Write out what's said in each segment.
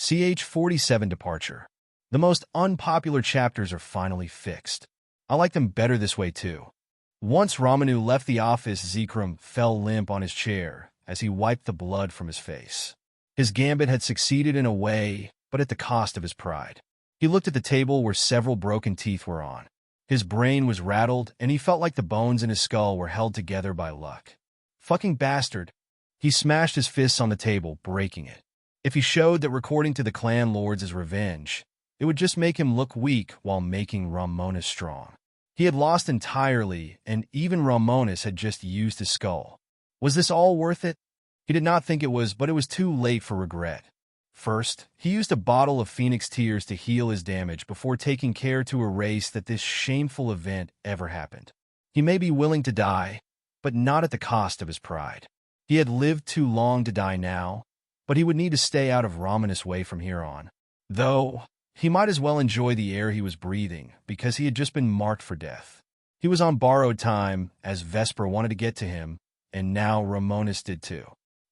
CH-47 Departure. The most unpopular chapters are finally fixed. I like them better this way too. Once Romanu left the office, Zekrom fell limp on his chair as he wiped the blood from his face. His gambit had succeeded in a way, but at the cost of his pride. He looked at the table where several broken teeth were on. His brain was rattled, and he felt like the bones in his skull were held together by luck. Fucking bastard. He smashed his fists on the table, breaking it. If he showed that recording to the clan lords is revenge, it would just make him look weak while making Romonus strong. He had lost entirely, and even Romonus had just used his skull. Was this all worth it? He did not think it was, but it was too late for regret. First, he used a bottle of Phoenix Tears to heal his damage before taking care to erase that this shameful event ever happened. He may be willing to die, but not at the cost of his pride. He had lived too long to die now, but he would need to stay out of Romonus' way from here on. Though, he might as well enjoy the air he was breathing, because he had just been marked for death. He was on borrowed time, as Vesper wanted to get to him, and now Romonus did too.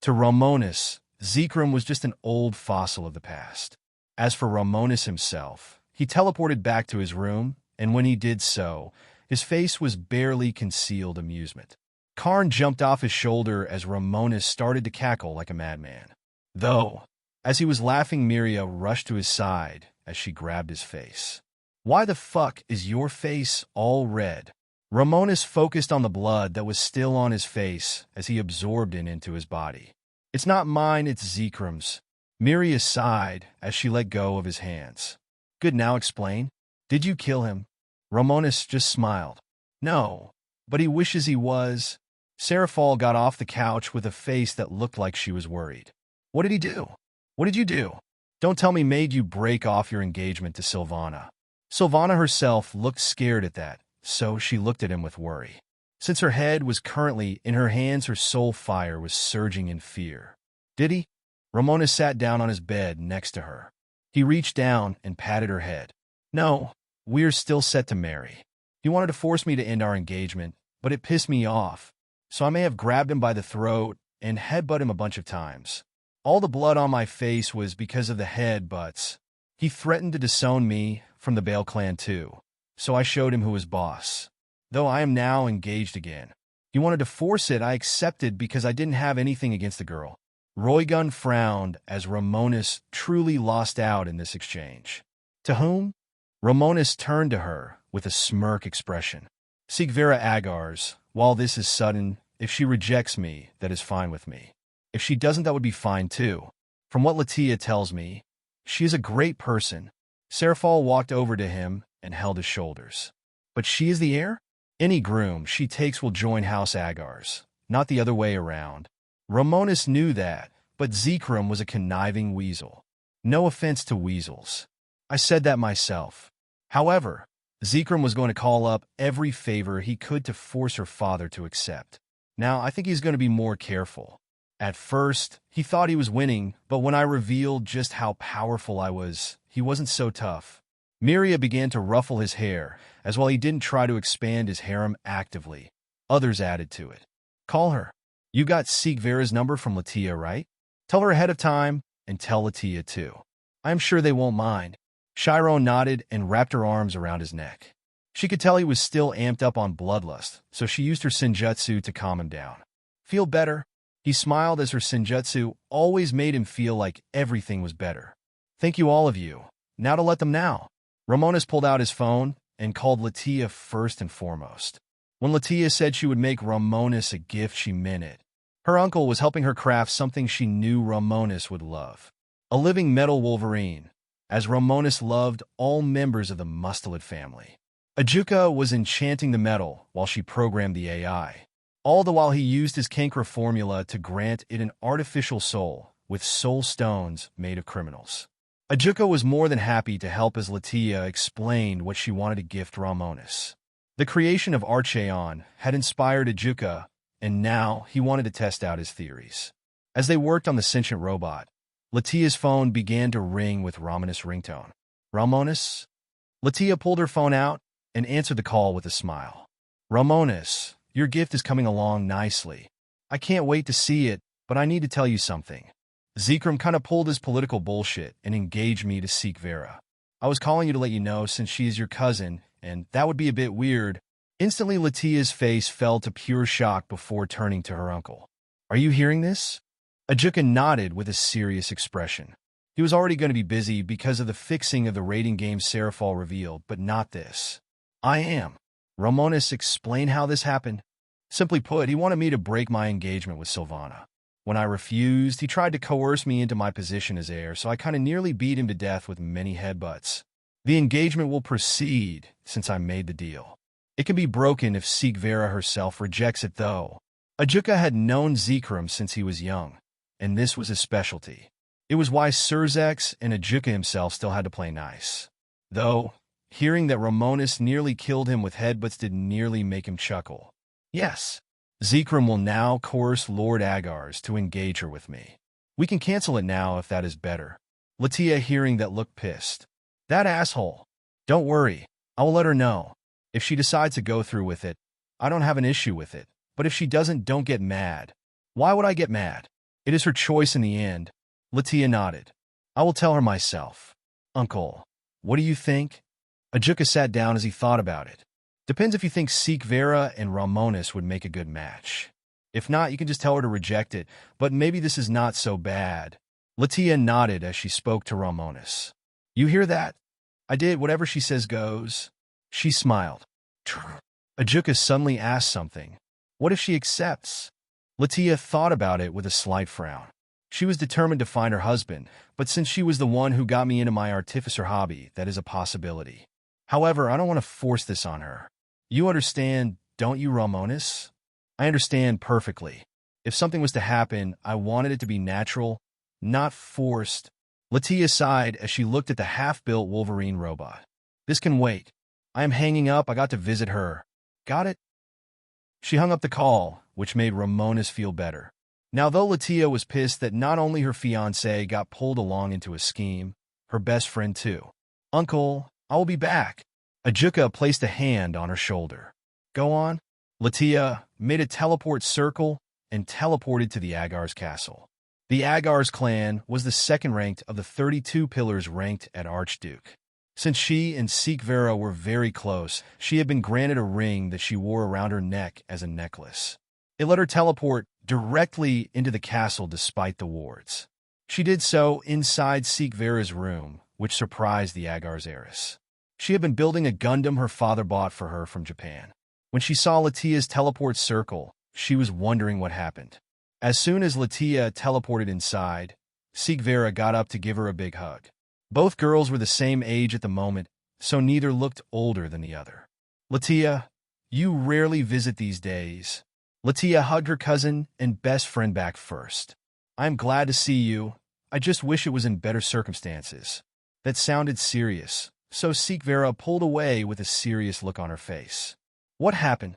To Romonus, Zekrom was just an old fossil of the past. As for Romonus himself, he teleported back to his room, and when he did so, his face was barely concealed amusement. Karn jumped off his shoulder as Romonus started to cackle like a madman. Though, as he was laughing, Miria rushed to his side as she grabbed his face. "Why the fuck is your face all red?" Romonus focused on the blood that was still on his face as he absorbed it into his body. "It's not mine, it's Zekrom's." Miria sighed as she let go of his hands. "Good, now explain. Did you kill him?" Romonus just smiled. "No, but he wishes he was." Rahvdall got off the couch with a face that looked like she was worried. "What did he do? What did you do? Don't tell me made you break off your engagement to Sylvana." Sylvana herself looked scared at that, so she looked at him with worry. Since her head was currently in her hands, her soul fire was surging in fear. "Did he?" Romonus sat down on his bed next to her. He reached down and patted her head. "No, we're still set to marry. He wanted to force me to end our engagement, but it pissed me off, so I may have grabbed him by the throat and headbutted him a bunch of times. All the blood on my face was because of the headbutts. He threatened to disown me from the Bale clan too, so I showed him who was boss. Though I am now engaged again. He wanted to force it, I accepted because I didn't have anything against the girl." Roygun frowned as Romonus truly lost out in this exchange. "To whom?" Romonus turned to her with a smirk expression. "Sigvera Agars. While this is sudden, if she rejects me, that is fine with me. If she doesn't, that would be fine too. From what Latia tells me, she is a great person." Rahvdall walked over to him and held his shoulders. "But she is the heir? Any groom she takes will join House Agars, not the other way around." Romonus knew that, but Zekrom was a conniving weasel. No offense to weasels. I said that myself. However, Zekrom was going to call up every favor he could to force her father to accept. Now, I think he's going to be more careful. At first, he thought he was winning, but when I revealed just how powerful I was, he wasn't so tough. Miria began to ruffle his hair, as while he didn't try to expand his harem actively, others added to it. "Call her. You got Sigvera's number from Latia, right? Tell her ahead of time, and tell Latia too. I'm sure they won't mind." Shiro nodded and wrapped her arms around his neck. She could tell he was still amped up on bloodlust, so she used her senjutsu to calm him down. "Feel better?" He smiled as her senjutsu always made him feel like everything was better. "Thank you, all of you. Now to let them know." Romonus pulled out his phone and called Latia first and foremost. When Latia said she would make Romonus a gift, she meant it. Her uncle was helping her craft something she knew Romonus would love. A living metal Wolverine, as Romonus loved all members of the Mustelid family. Ajuka was enchanting the metal while she programmed the AI. All the while he used his Kankra formula to grant it an artificial soul with soul stones made of criminals. Ajuka was more than happy to help as Latia explained what she wanted to gift Romonus. The creation of Archeon had inspired Ajuka, and now he wanted to test out his theories. As they worked on the sentient robot, Latia's phone began to ring with Romonus' ringtone. "Romonus?" Latia pulled her phone out and answered the call with a smile. "Romonus, your gift is coming along nicely. I can't wait to see it, but I need to tell you something." Zekrom kind of pulled his political bullshit and engaged me to seek Vera. I was calling you to let you know since she is your cousin, and that would be a bit weird. Instantly, Latia's face fell to pure shock before turning to her uncle. Are you hearing this? Ajuka nodded with a serious expression. He was already going to be busy because of the fixing of the raiding game Serafall revealed, but not this. I am. Romonus explained how this happened. Simply put, he wanted me to break my engagement with Sylvana. When I refused, he tried to coerce me into my position as heir, so I kind of nearly beat him to death with many headbutts. The engagement will proceed since I made the deal. It can be broken if Seek Vera herself rejects it, though. Ajuka had known Zekrom since he was young, and this was his specialty. It was why Surzex and Ajuka himself still had to play nice. Though, hearing that Romonus nearly killed him with headbutts did nearly make him chuckle. Yes, Zekrom will now coerce Lord Agars to engage her with me. We can cancel it now if that is better. Latia, hearing that, looked pissed. That asshole. Don't worry, I will let her know. If she decides to go through with it, I don't have an issue with it. But if she doesn't, don't get mad. Why would I get mad? It is her choice in the end. Latia nodded. I will tell her myself. Uncle, what do you think? Ajuka sat down as he thought about it. Depends if you think Seek Vera and Romonus would make a good match. If not, you can just tell her to reject it, but maybe this is not so bad. Latia nodded as she spoke to Romonus. You hear that? I did. Whatever she says goes. She smiled. Ajuka suddenly asked something. What if she accepts? Latia thought about it with a slight frown. She was determined to find her husband, but since she was the one who got me into my Artificer hobby, that is a possibility. However, I don't want to force this on her. You understand, don't you, Romonus? I understand perfectly. If something was to happen, I wanted it to be natural, not forced. Latia sighed as she looked at the half-built Wolverine robot. This can wait. I am hanging up. I got to visit her. Got it? She hung up the call, which made Romonus feel better. Now, though Latia was pissed that not only her fiancé got pulled along into a scheme, her best friend too. Uncle, I will be back. Ajuka placed a hand on her shoulder. Go on. Latia made a teleport circle and teleported to the Agars castle. The Agars clan was the second ranked of the 32 pillars ranked at Archduke. Since she and Seek Vera were very close, she had been granted a ring that she wore around her neck as a necklace. It let her teleport directly into the castle despite the wards. She did so inside Seek Vera's room, which surprised the Agars heiress. She had been building a Gundam her father bought for her from Japan. When she saw Latia's teleport circle, she was wondering what happened. As soon as Latia teleported inside, Seek Vera got up to give her a big hug. Both girls were the same age at the moment, so neither looked older than the other. Latia, you rarely visit these days. Latia hugged her cousin and best friend back first. I'm glad to see you. I just wish it was in better circumstances. That sounded serious, so Seek Vera pulled away with a serious look on her face. What happened?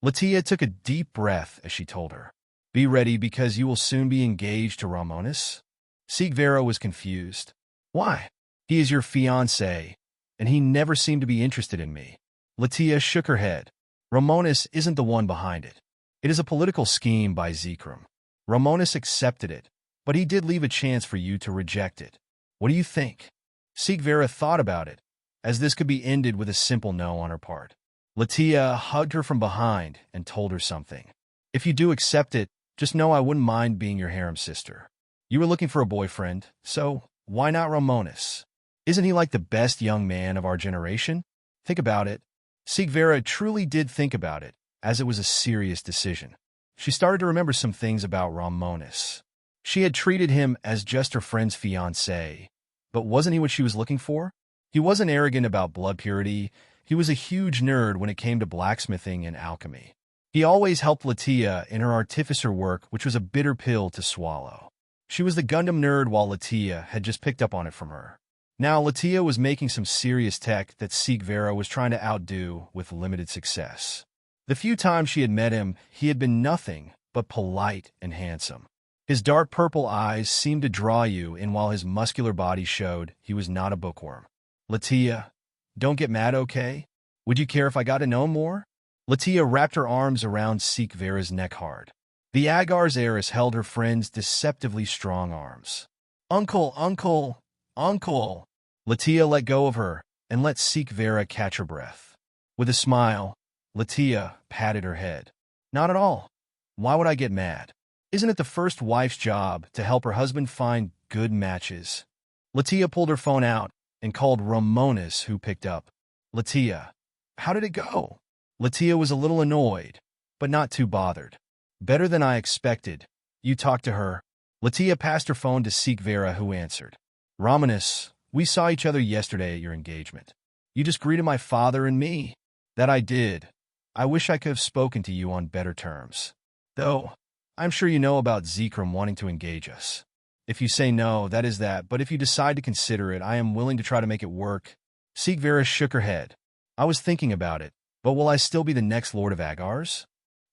Latia took a deep breath as she told her. Be ready because you will soon be engaged to Romonus. Seek Vera was confused. Why? He is your fiancé, and he never seemed to be interested in me. Latia shook her head. Romonus isn't the one behind it. It is a political scheme by Zekrom. Romonus accepted it, but he did leave a chance for you to reject it. What do you think? Seek Vera thought about it, as this could be ended with a simple no on her part. Latia hugged her from behind and told her something. If you do accept it, just know I wouldn't mind being your harem sister. You were looking for a boyfriend, so why not Romonus? Isn't he like the best young man of our generation? Think about it. Seek Vera truly did think about it, as it was a serious decision. She started to remember some things about Romonus. She had treated him as just her friend's fiancé, but wasn't he what she was looking for? He wasn't arrogant about blood purity. He was a huge nerd when it came to blacksmithing and alchemy. He always helped Latia in her Artificer work, which was a bitter pill to swallow. She was the Gundam nerd while Latia had just picked up on it from her. Now Latia was making some serious tech that Seek Vera was trying to outdo with limited success. The few times she had met him, he had been nothing but polite and handsome. His dark purple eyes seemed to draw you in while his muscular body showed he was not a bookworm. Latia, don't get mad, okay? Would you care if I got to know more? Latia wrapped her arms around Seek Vera's neck hard. The Agar's heiress held her friend's deceptively strong arms. "Uncle, uncle, uncle!" Latia let go of her and let Seek Vera catch her breath. With a smile, Latia patted her head. "Not at all. Why would I get mad? Isn't it the first wife's job to help her husband find good matches?" Latia pulled her phone out and called Romonus, who picked up. "Latia, how did it go?" Latia was a little annoyed, but not too bothered. "Better than I expected. You talked to her?" Latia passed her phone to Seek Vera, who answered. "Romonus, we saw each other yesterday at your engagement. You just greeted my father and me." "That I did. I wish I could have spoken to you on better terms. Though, I'm sure you know about Zekrom wanting to engage us. If you say no, that is that, but if you decide to consider it, I am willing to try to make it work." Seek Vera shook her head. "I was thinking about it, but will I still be the next Lord of Agars?"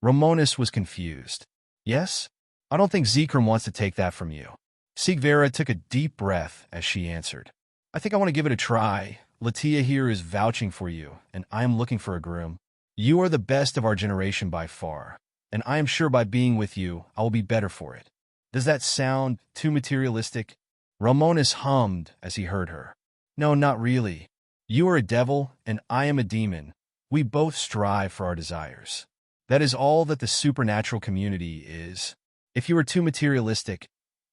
Romonus was confused. "Yes? I don't think Zekrom wants to take that from you." Seek Vera took a deep breath as she answered. "I think I want to give it a try. Latia here is vouching for you, and I am looking for a groom. You are the best of our generation by far, and I am sure by being with you, I will be better for it." "Does that sound too materialistic?" Romonus hummed as he heard her. "No, not really. You are a devil, and I am a demon. We both strive for our desires. That is all that the supernatural community is. If you are too materialistic,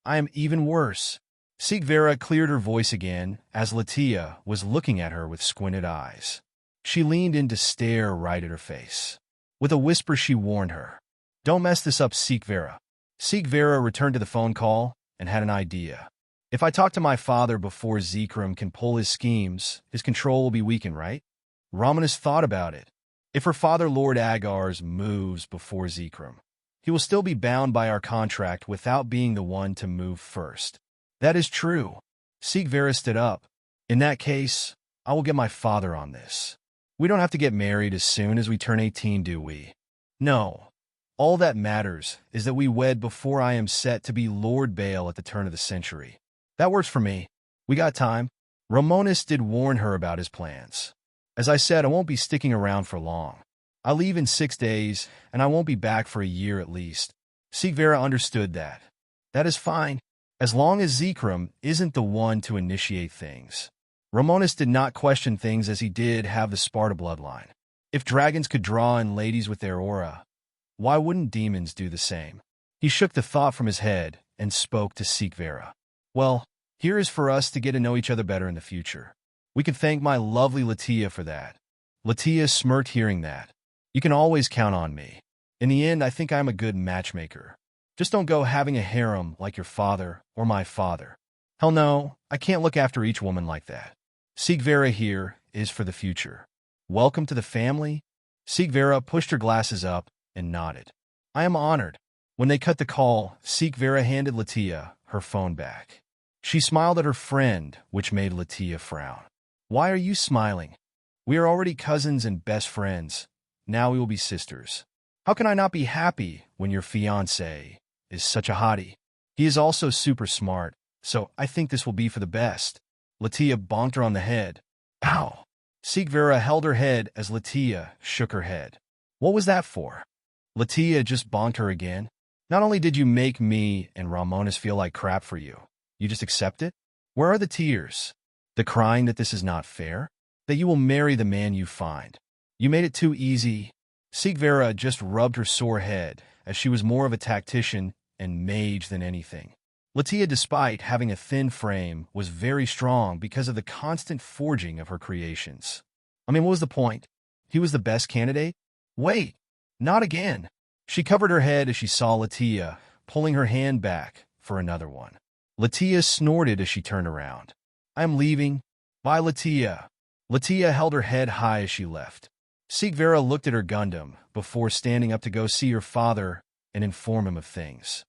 I am even worse." Seek Vera cleared her voice again as Latia was looking at her with squinted eyes. She leaned in to stare right at her face. With a whisper, she warned her. "Don't mess this up, Seek Vera." Seek Vera returned to the phone call and had an idea. "If I talk to my father before Zekrom can pull his schemes, his control will be weakened, right?" Romonus thought about it. If her father, Lord Agars, moves before Zekrom, he will still be bound by our contract without being the one to move first. "That is true." Seek Vera stood up. "In that case, I will get my father on this. We don't have to get married as soon as we turn 18, do we?" "No. All that matters is that we wed before I am set to be Lord Baal at the turn of the century." "That works for me. We got time." Romonus did warn her about his plans. "As I said, I won't be sticking around for long. I leave in 6 days, and I won't be back for a year at least." Seek Vera understood that. "That is fine, as long as Zekrom isn't the one to initiate things." Romonus did not question things as he did have the Sparta bloodline. If dragons could draw in ladies with their aura, why wouldn't demons do the same? He shook the thought from his head and spoke to Seek Vera. "Well, here is for us to get to know each other better in the future. We can thank my lovely Latia for that." Latia smirked hearing that. "You can always count on me. In the end, I think I'm a good matchmaker. Just don't go having a harem like your father or my father." "Hell no, I can't look after each woman like that. Seek Vera here is for the future. Welcome to the family." Seek Vera pushed her glasses up and nodded. "I am honored." When they cut the call, Seek Vera handed Latia her phone back. She smiled at her friend, which made Latia frown. "Why are you smiling? We are already cousins and best friends. Now we will be sisters. How can I not be happy when your fiancé is such a hottie? He is also super smart, so I think this will be for the best." Latia bonked her on the head. "Ow!" Seek Vera held her head as Latia shook her head. "What was that for?" Latia just bonked her again. "Not only did you make me and Romonus feel like crap for you, you just accept it? Where are the tears? The crying that this is not fair? That you will marry the man you find? You made it too easy." Seek Vera just rubbed her sore head, as she was more of a tactician and mage than anything. Latia, despite having a thin frame, was very strong because of the constant forging of her creations. I mean, what was the point? He was the best candidate? Wait, not again. She covered her head as she saw Latia pulling her hand back for another one. Latia snorted as she turned around. "I am leaving. Bye, Latia." Latia held her head high as she left. Seek Vera looked at her Gundam before standing up to go see her father and inform him of things.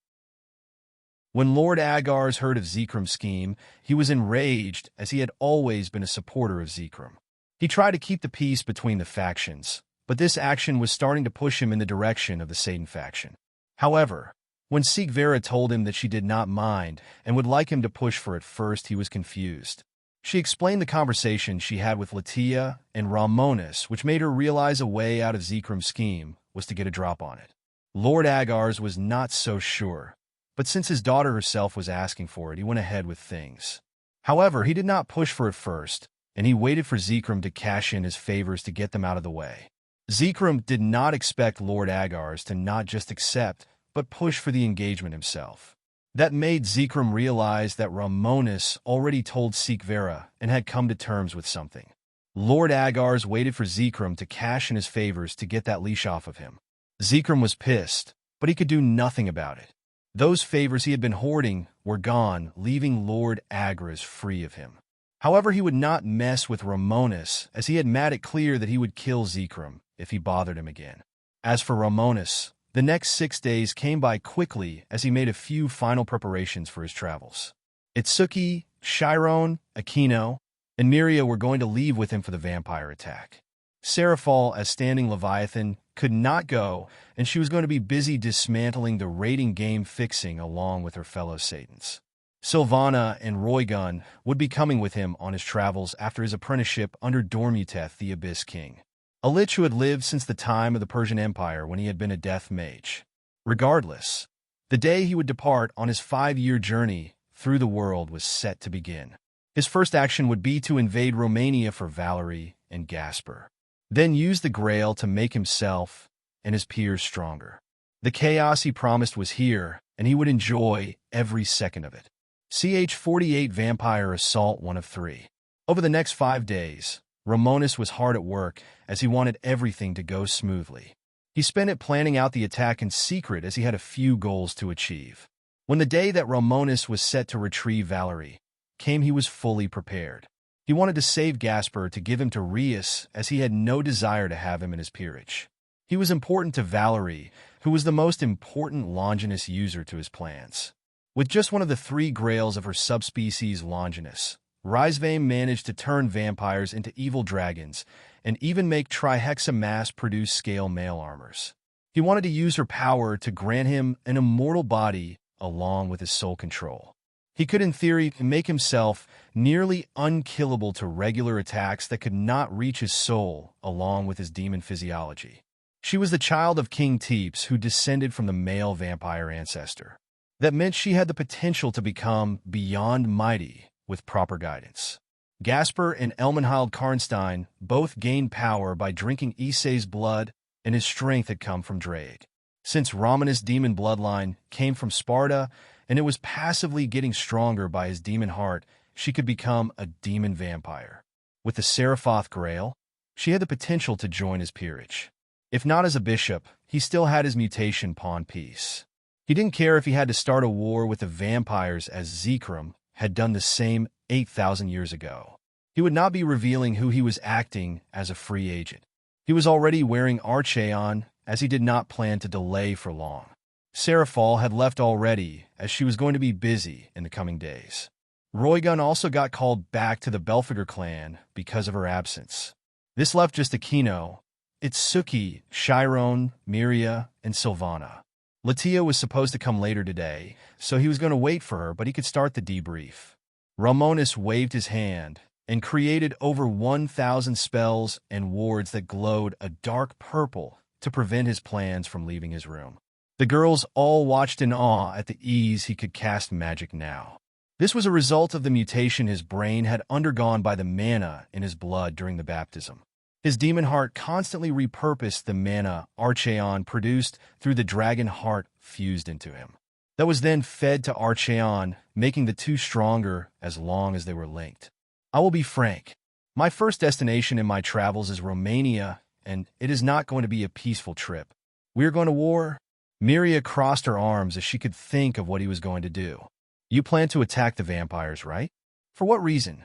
When Lord Agars heard of Zekrom's scheme, he was enraged as he had always been a supporter of Zekrom. He tried to keep the peace between the factions, but this action was starting to push him in the direction of the Satan faction. However, when Seek Vera told him that she did not mind and would like him to push for it first, he was confused. She explained the conversation she had with Latia and Romonus, which made her realize a way out of Zekrom's scheme was to get a drop on it. Lord Agar's was not so sure, but since his daughter herself was asking for it, he went ahead with things. However, he did not push for it first, and he waited for Zekrom to cash in his favors to get them out of the way. Zekrom did not expect Lord Agar's to not just accept, but push for the engagement himself. That made Zekrom realize that Romonus already told Sikvera and had come to terms with something. Lord Agar's waited for Zekrom to cash in his favors to get that leash off of him. Zekrom was pissed, but he could do nothing about it. Those favors he had been hoarding were gone, leaving Lord Agar's free of him. However, he would not mess with Romonus, as he had made it clear that he would kill Zekrom if he bothered him again. As for Romonus, the next 6 days came by quickly as he made a few final preparations for his travels. Itsuki, Chiron, Aquino, and Miria were going to leave with him for the vampire attack. Serafal, as standing Leviathan, could not go, and she was going to be busy dismantling the raiding game fixing along with her fellow Satans. Sylvana and Roygun would be coming with him on his travels after his apprenticeship under Dormuteth, the Abyss King, a lich who had lived since the time of the Persian Empire when he had been a death mage. Regardless, the day he would depart on his 5-year journey through the world was set to begin. His first action would be to invade Romania for Valerie and Gasper, then use the Grail to make himself and his peers stronger. The chaos he promised was here, and he would enjoy every second of it. CH-48 Vampire Assault 1 of 3. Over the next 5 days, Romonus was hard at work as he wanted everything to go smoothly. He spent it planning out the attack in secret as he had a few goals to achieve. When the day that Romonus was set to retrieve Valerie came, he was fully prepared. He wanted to save Gasper to give him to Rius, as he had no desire to have him in his peerage. He was important to Valerie, who was the most important Longinus user to his plans. With just one of the 3 grails of her subspecies Longinus, Rizvame managed to turn vampires into evil dragons and even make Trihexa mass-produce scale male armors. He wanted to use her power to grant him an immortal body along with his soul control. He could, in theory, make himself nearly unkillable to regular attacks that could not reach his soul along with his demon physiology. She was the child of King Teeps, who descended from the male vampire ancestor. That meant she had the potential to become beyond mighty with proper guidance. Gasper and Elmenhild Karnstein both gained power by drinking Issei's blood, and his strength had come from Drake. Since Romonus' demon bloodline came from Sparta, and it was passively getting stronger by his demon heart, she could become a demon vampire. With the Seraphoth Grail, she had the potential to join his peerage. If not as a bishop, he still had his mutation pawn piece. He didn't care if he had to start a war with the vampires, as Zekrom had done the same 8,000 years ago. He would not be revealing who he was acting as a free agent. He was already wearing Archeon, as he did not plan to delay for long. Serafal had left already, as she was going to be busy in the coming days. Roygun also got called back to the Belphegor clan because of her absence. This left just Aquino, Itsuki, Chiron, Miria, and Sylvana. Latia was supposed to come later today, so he was going to wait for her, but he could start the debrief. Romonus waved his hand and created over 1,000 spells and wards that glowed a dark purple to prevent his plans from leaving his room. The girls all watched in awe at the ease he could cast magic now. This was a result of the mutation his brain had undergone by the mana in his blood during the baptism. His demon heart constantly repurposed the mana Archeon produced through the dragon heart fused into him. That was then fed to Archeon, making the two stronger as long as they were linked. I will be frank. My first destination in my travels is Romania, and it is not going to be a peaceful trip. We are going to war. Miria crossed her arms as she could think of what he was going to do. You plan to attack the vampires, right? For what reason?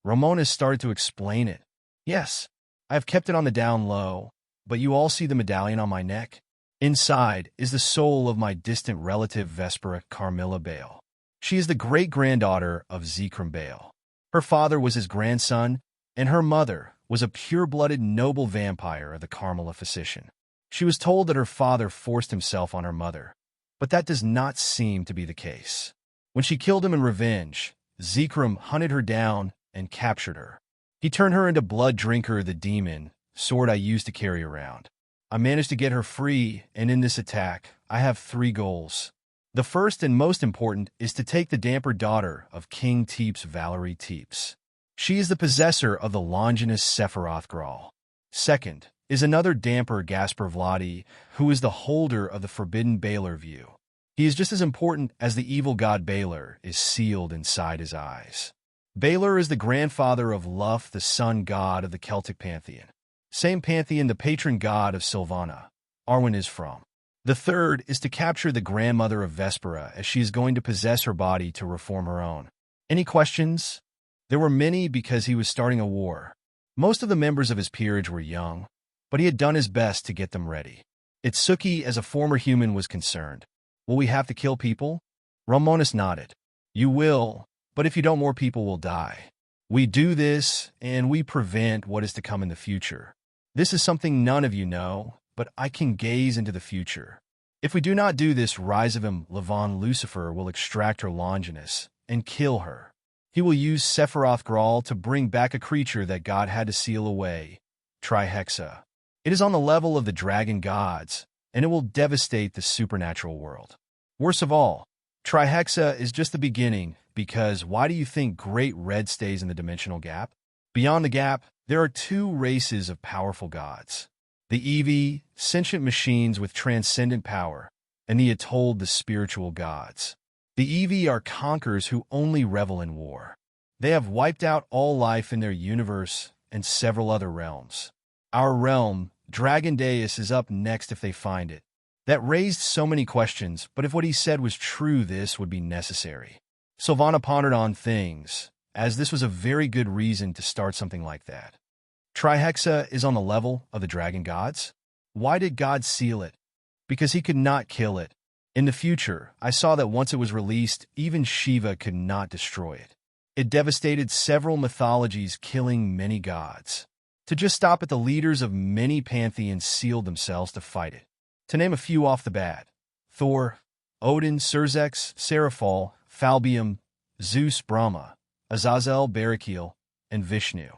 Romonus started to explain it. Yes. I have kept it on the down low, but you all see the medallion on my neck? Inside is the soul of my distant relative Vesper Carmilla Bale. She is the great-granddaughter of Zekrom Bale. Her father was his grandson, and her mother was a pure-blooded noble vampire of the Carmilla physician. She was told that her father forced himself on her mother, but that does not seem to be the case. When she killed him in revenge, Zekrom hunted her down and captured her. He turned her into Blood Drinker the demon, sword I used to carry around. I managed to get her free, and in this attack, I have 3 goals. The first and most important is to take the damper daughter of King Teeps, Valerie Teeps. She is the possessor of the Longinus Sephiroth. Second is another damper, Gasper Vladi, who is the holder of the forbidden Baylor view. He is just as important as the evil god Baylor is sealed inside his eyes. Baylor is the grandfather of Luff, the sun god of the Celtic pantheon. Same pantheon the patron god of Sylvana, Arwen, is from. The third is to capture the grandmother of Vespera, as she is going to possess her body to reform her own. Any questions? There were many, because he was starting a war. Most of the members of his peerage were young, but he had done his best to get them ready. Itsuki, as a former human, was concerned. Will we have to kill people? Romonus nodded. You will, but if you don't, more people will die. We do this, and we prevent what is to come in the future. This is something none of you know, but I can gaze into the future. If we do not do this, Rizavim Levon Lucifer will extract her Longinus and kill her. He will use Sephiroth Graal to bring back a creature that God had to seal away, Trihexa. It is on the level of the dragon gods, and it will devastate the supernatural world. Worst of all, Trihexa is just the beginning, because why do you think Great Red stays in the dimensional gap? Beyond the gap, there are 2 races of powerful gods. The Eevee, sentient machines with transcendent power, and the Atold, the spiritual gods. The Eevee are conquerors who only revel in war. They have wiped out all life in their universe and several other realms. Our realm, Dragon Deus, is up next if they find it. That raised so many questions, but if what he said was true, this would be necessary. Sylvana pondered on things, as this was a very good reason to start something like that. Trihexa is on the level of the dragon gods? Why did God seal it? Because he could not kill it. In the future, I saw that once it was released, even Shiva could not destroy it. It devastated several mythologies, killing many gods. To just stop it, the leaders of many pantheons sealed themselves to fight it. To name a few off the bat: Thor, Odin, Surzex, Seraphol, Falbium, Zeus, Brahma, Azazel, Barakiel, and Vishnu.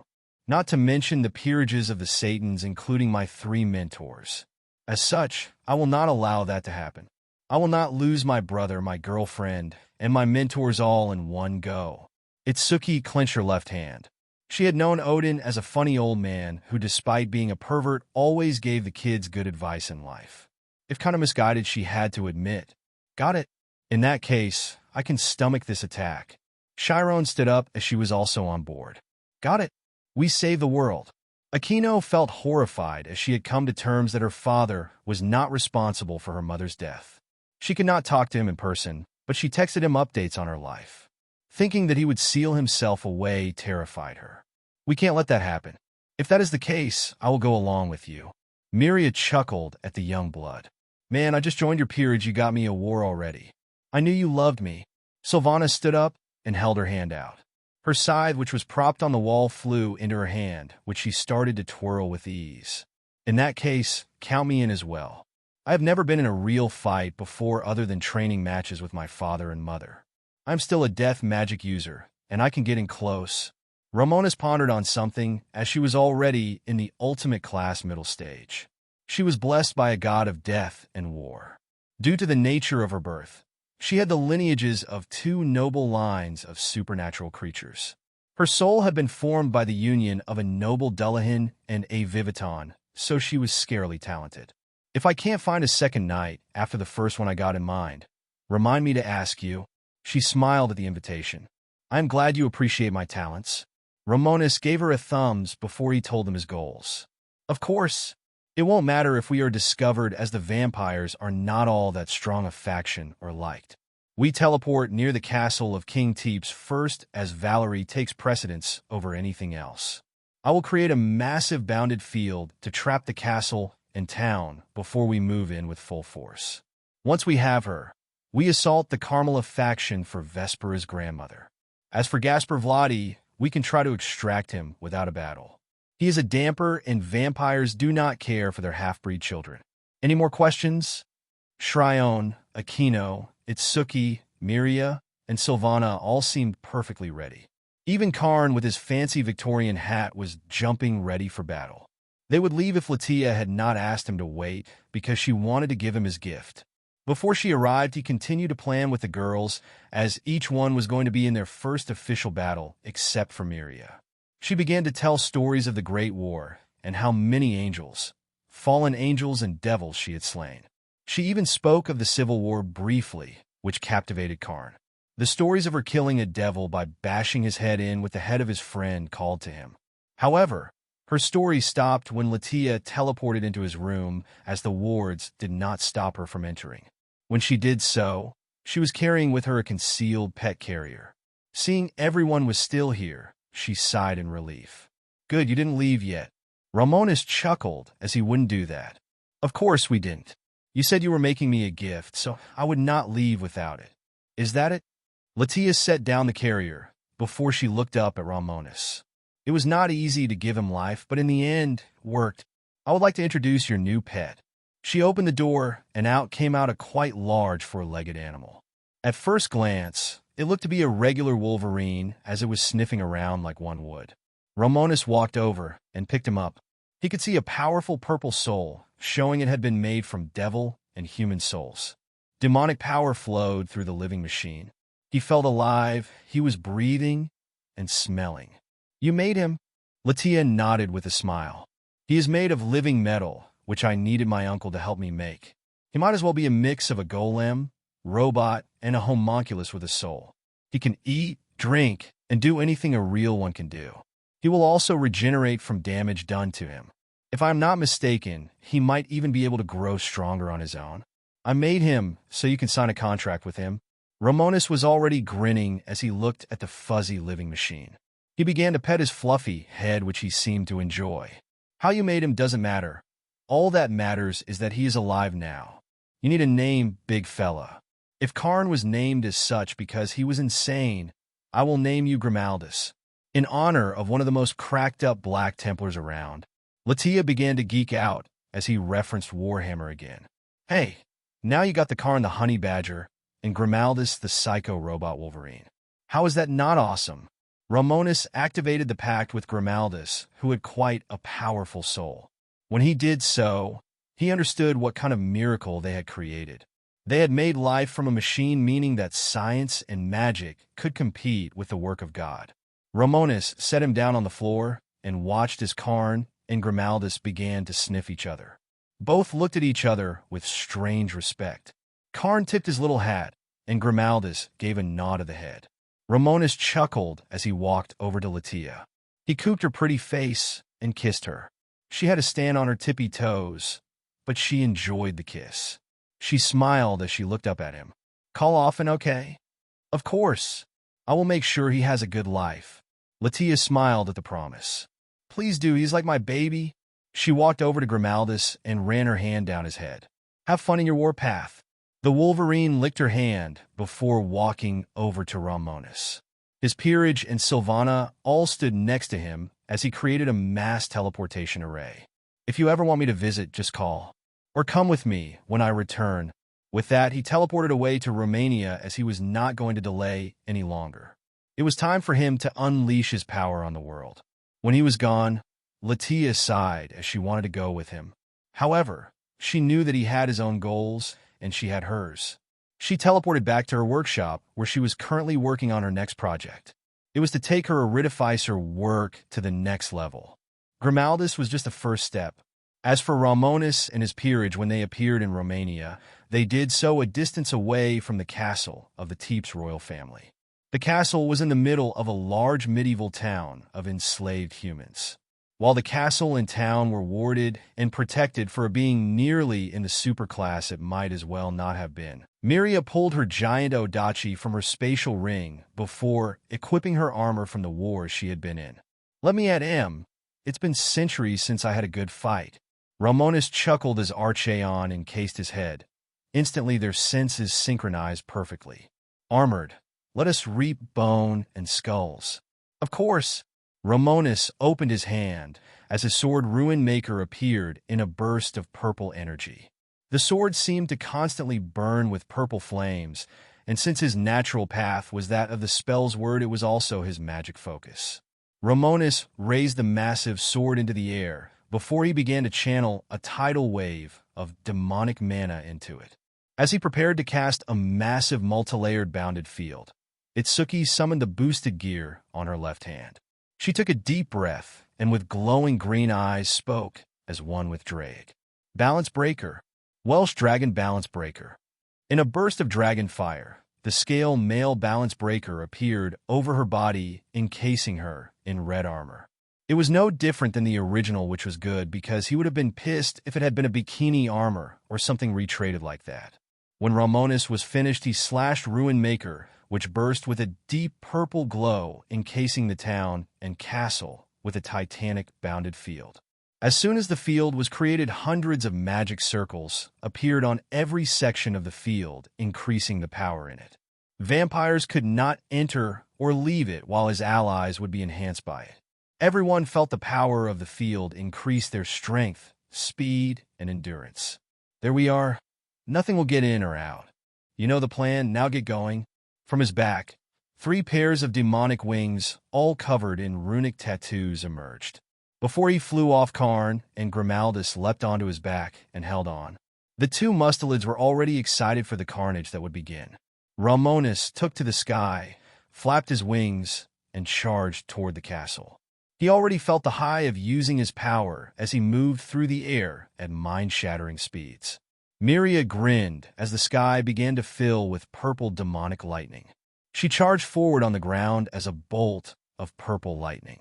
Not to mention the peerages of the Satans, including my 3 mentors. As such, I will not allow that to happen. I will not lose my brother, my girlfriend, and my mentors all in one go. Itsuki clenched her left hand. She had known Odin as a funny old man who, despite being a pervert, always gave the kids good advice in life. If kind of misguided, she had to admit. Got it. In that case, I can stomach this attack. Chiron stood up, as she was also on board. Got it. We save the world. Aquino felt horrified, as she had come to terms that her father was not responsible for her mother's death. She could not talk to him in person, but she texted him updates on her life. Thinking that he would seal himself away terrified her. We can't let that happen. If that is the case, I will go along with you. Miria chuckled at the young blood. Man, I just joined your peerage. You got me a war already. I knew you loved me. Sylvana stood up and held her hand out. Her scythe, which was propped on the wall, flew into her hand, which she started to twirl with ease. In that case, count me in as well. I have never been in a real fight before other than training matches with my father and mother. I'm still a death magic user, and I can get in close. Romonus pondered on something, as she was already in the ultimate class middle stage. She was blessed by a god of death and war. Due to the nature of her birth, she had the lineages of 2 noble lines of supernatural creatures. Her soul had been formed by the union of a noble Dullahan and a Viviton, so she was scarily talented. If I can't find a second knight after the first one I got in mind, remind me to ask you. She smiled at the invitation. I am glad you appreciate my talents. Romonus gave her a thumbs before he told them his goals. Of course, it won't matter if we are discovered, as the vampires are not all that strong a faction or liked. We teleport near the castle of King Teeps first, as Valerie takes precedence over anything else. I will create a massive bounded field to trap the castle and town before we move in with full force. Once we have her, we assault the Carmela faction for Vespera's grandmother. As for Gasper Vladi, we can try to extract him without a battle. He is a damper, and vampires do not care for their half-breed children. Any more questions? Shryon, Aquino, Itsuki, Miria, and Sylvana all seemed perfectly ready. Even Karn, with his fancy Victorian hat, was jumping ready for battle. They would leave if Latia had not asked him to wait, because she wanted to give him his gift. Before she arrived, he continued to plan with the girls, as each one was going to be in their first official battle, except for Miria. She began to tell stories of the Great War, and how many angels, fallen angels and devils she had slain. She even spoke of the Civil War briefly, which captivated Karn. The stories of her killing a devil by bashing his head in with the head of his friend called to him. However, her story stopped when Latia teleported into his room, as the wards did not stop her from entering. When she did so, she was carrying with her a concealed pet carrier. Seeing everyone was still here, she sighed in relief. "Good, you didn't leave yet." Romonus chuckled as he wouldn't do that. "Of course we didn't. You said you were making me a gift, so I would not leave without it. Is that it?" Latia set down the carrier before she looked up at Romonus. It was not easy to give him life, but in the end, it worked. "I would like to introduce your new pet." She opened the door, and out came a quite large four-legged animal. At first glance, it looked to be a regular wolverine, as it was sniffing around like one would. Romonus walked over and picked him up. He could see a powerful purple soul, showing it had been made from devil and human souls. Demonic power flowed through the living machine. He felt alive, he was breathing and smelling. "You made him?" Latia nodded with a smile. "He is made of living metal, which I needed my uncle to help me make. He might as well be a mix of a golem, robot, and a homunculus with a soul. He can eat, drink, and do anything a real one can do. He will also regenerate from damage done to him. If I am not mistaken, he might even be able to grow stronger on his own. I made him so you can sign a contract with him." Romonus was already grinning as he looked at the fuzzy living machine. He began to pet his fluffy head, which he seemed to enjoy. "How you made him doesn't matter. All that matters is that he is alive now. You need a name, big fella. If Karn was named as such because he was insane, I will name you Grimaldus, in honor of one of the most cracked-up Black Templars around." Latia began to geek out as he referenced Warhammer again. "Hey, now you got the Karn the Honey Badger, and Grimaldus the Psycho Robot Wolverine. How is that not awesome?" Romonus activated the pact with Grimaldus, who had quite a powerful soul. When he did so, he understood what kind of miracle they had created. They had made life from a machine, meaning that science and magic could compete with the work of God. Romonus set him down on the floor and watched as Karn and Grimaldus began to sniff each other. Both looked at each other with strange respect. Karn tipped his little hat, and Grimaldus gave a nod of the head. Romonus chuckled as he walked over to Latia. He cooped her pretty face and kissed her. She had to stand on her tippy toes, but she enjoyed the kiss. She smiled as she looked up at him. "Call often, okay?" "Of course. I will make sure he has a good life." Latia smiled at the promise. "Please do, he's like my baby." She walked over to Grimaldus and ran her hand down his head. "Have fun in your warpath." The Wolverine licked her hand before walking over to Romonus. His peerage and Sylvana all stood next to him as he created a mass teleportation array. "If you ever want me to visit, just call. Or come with me when I return." With that, he teleported away to Romania as he was not going to delay any longer. It was time for him to unleash his power on the world. When he was gone, Latia sighed as she wanted to go with him. However, she knew that he had his own goals, and she had hers. She teleported back to her workshop, where she was currently working on her next project. It was to take her Artificer work to the next level. Grimaldus was just the first step. As for Romonus and his peerage, when they appeared in Romania, they did so a distance away from the castle of the Teeps royal family. The castle was in the middle of a large medieval town of enslaved humans. While the castle and town were warded and protected for being nearly in the superclass it might as well not have been, Miria pulled her giant Odachi from her spatial ring before equipping her armor from the wars she had been in. "Let me add M. It's been centuries since I had a good fight." Romonus chuckled as Archeon encased his head. Instantly their senses synchronized perfectly. "Armored, let us reap bone and skulls." "Of course." Romonus opened his hand as his sword Ruin Maker appeared in a burst of purple energy. The sword seemed to constantly burn with purple flames, and since his natural path was that of the spell's word, it was also his magic focus. Romonus raised the massive sword into the air before he began to channel a tidal wave of demonic mana into it. As he prepared to cast a massive multilayered bounded field, Itsuki summoned the boosted gear on her left hand. She took a deep breath and with glowing green eyes spoke as one with Drake. Balance Breaker. Welsh Dragon Balance Breaker. In a burst of dragon fire, the scale male Balance Breaker appeared over her body, encasing her in red armor. It was no different than the original, which was good because he would have been pissed if it had been a bikini armor or something retraded like that. When Romonus was finished, he slashed Ruin Maker, which burst with a deep purple glow, encasing the town and castle with a titanic bounded field. As soon as the field was created, hundreds of magic circles appeared on every section of the field, increasing the power in it. Vampires could not enter or leave it, while his allies would be enhanced by it. Everyone felt the power of the field increase their strength, speed, and endurance. There we are. Nothing will get in or out. You know the plan, now get going. From his back, 3 pairs of demonic wings, all covered in runic tattoos, emerged. Before he flew off, Karn and Grimaldus leapt onto his back and held on. The 2 mustelids were already excited for the carnage that would begin. Romonus took to the sky, flapped his wings, and charged toward the castle. He already felt the high of using his power as he moved through the air at mind-shattering speeds. Miria grinned as the sky began to fill with purple demonic lightning. She charged forward on the ground as a bolt of purple lightning.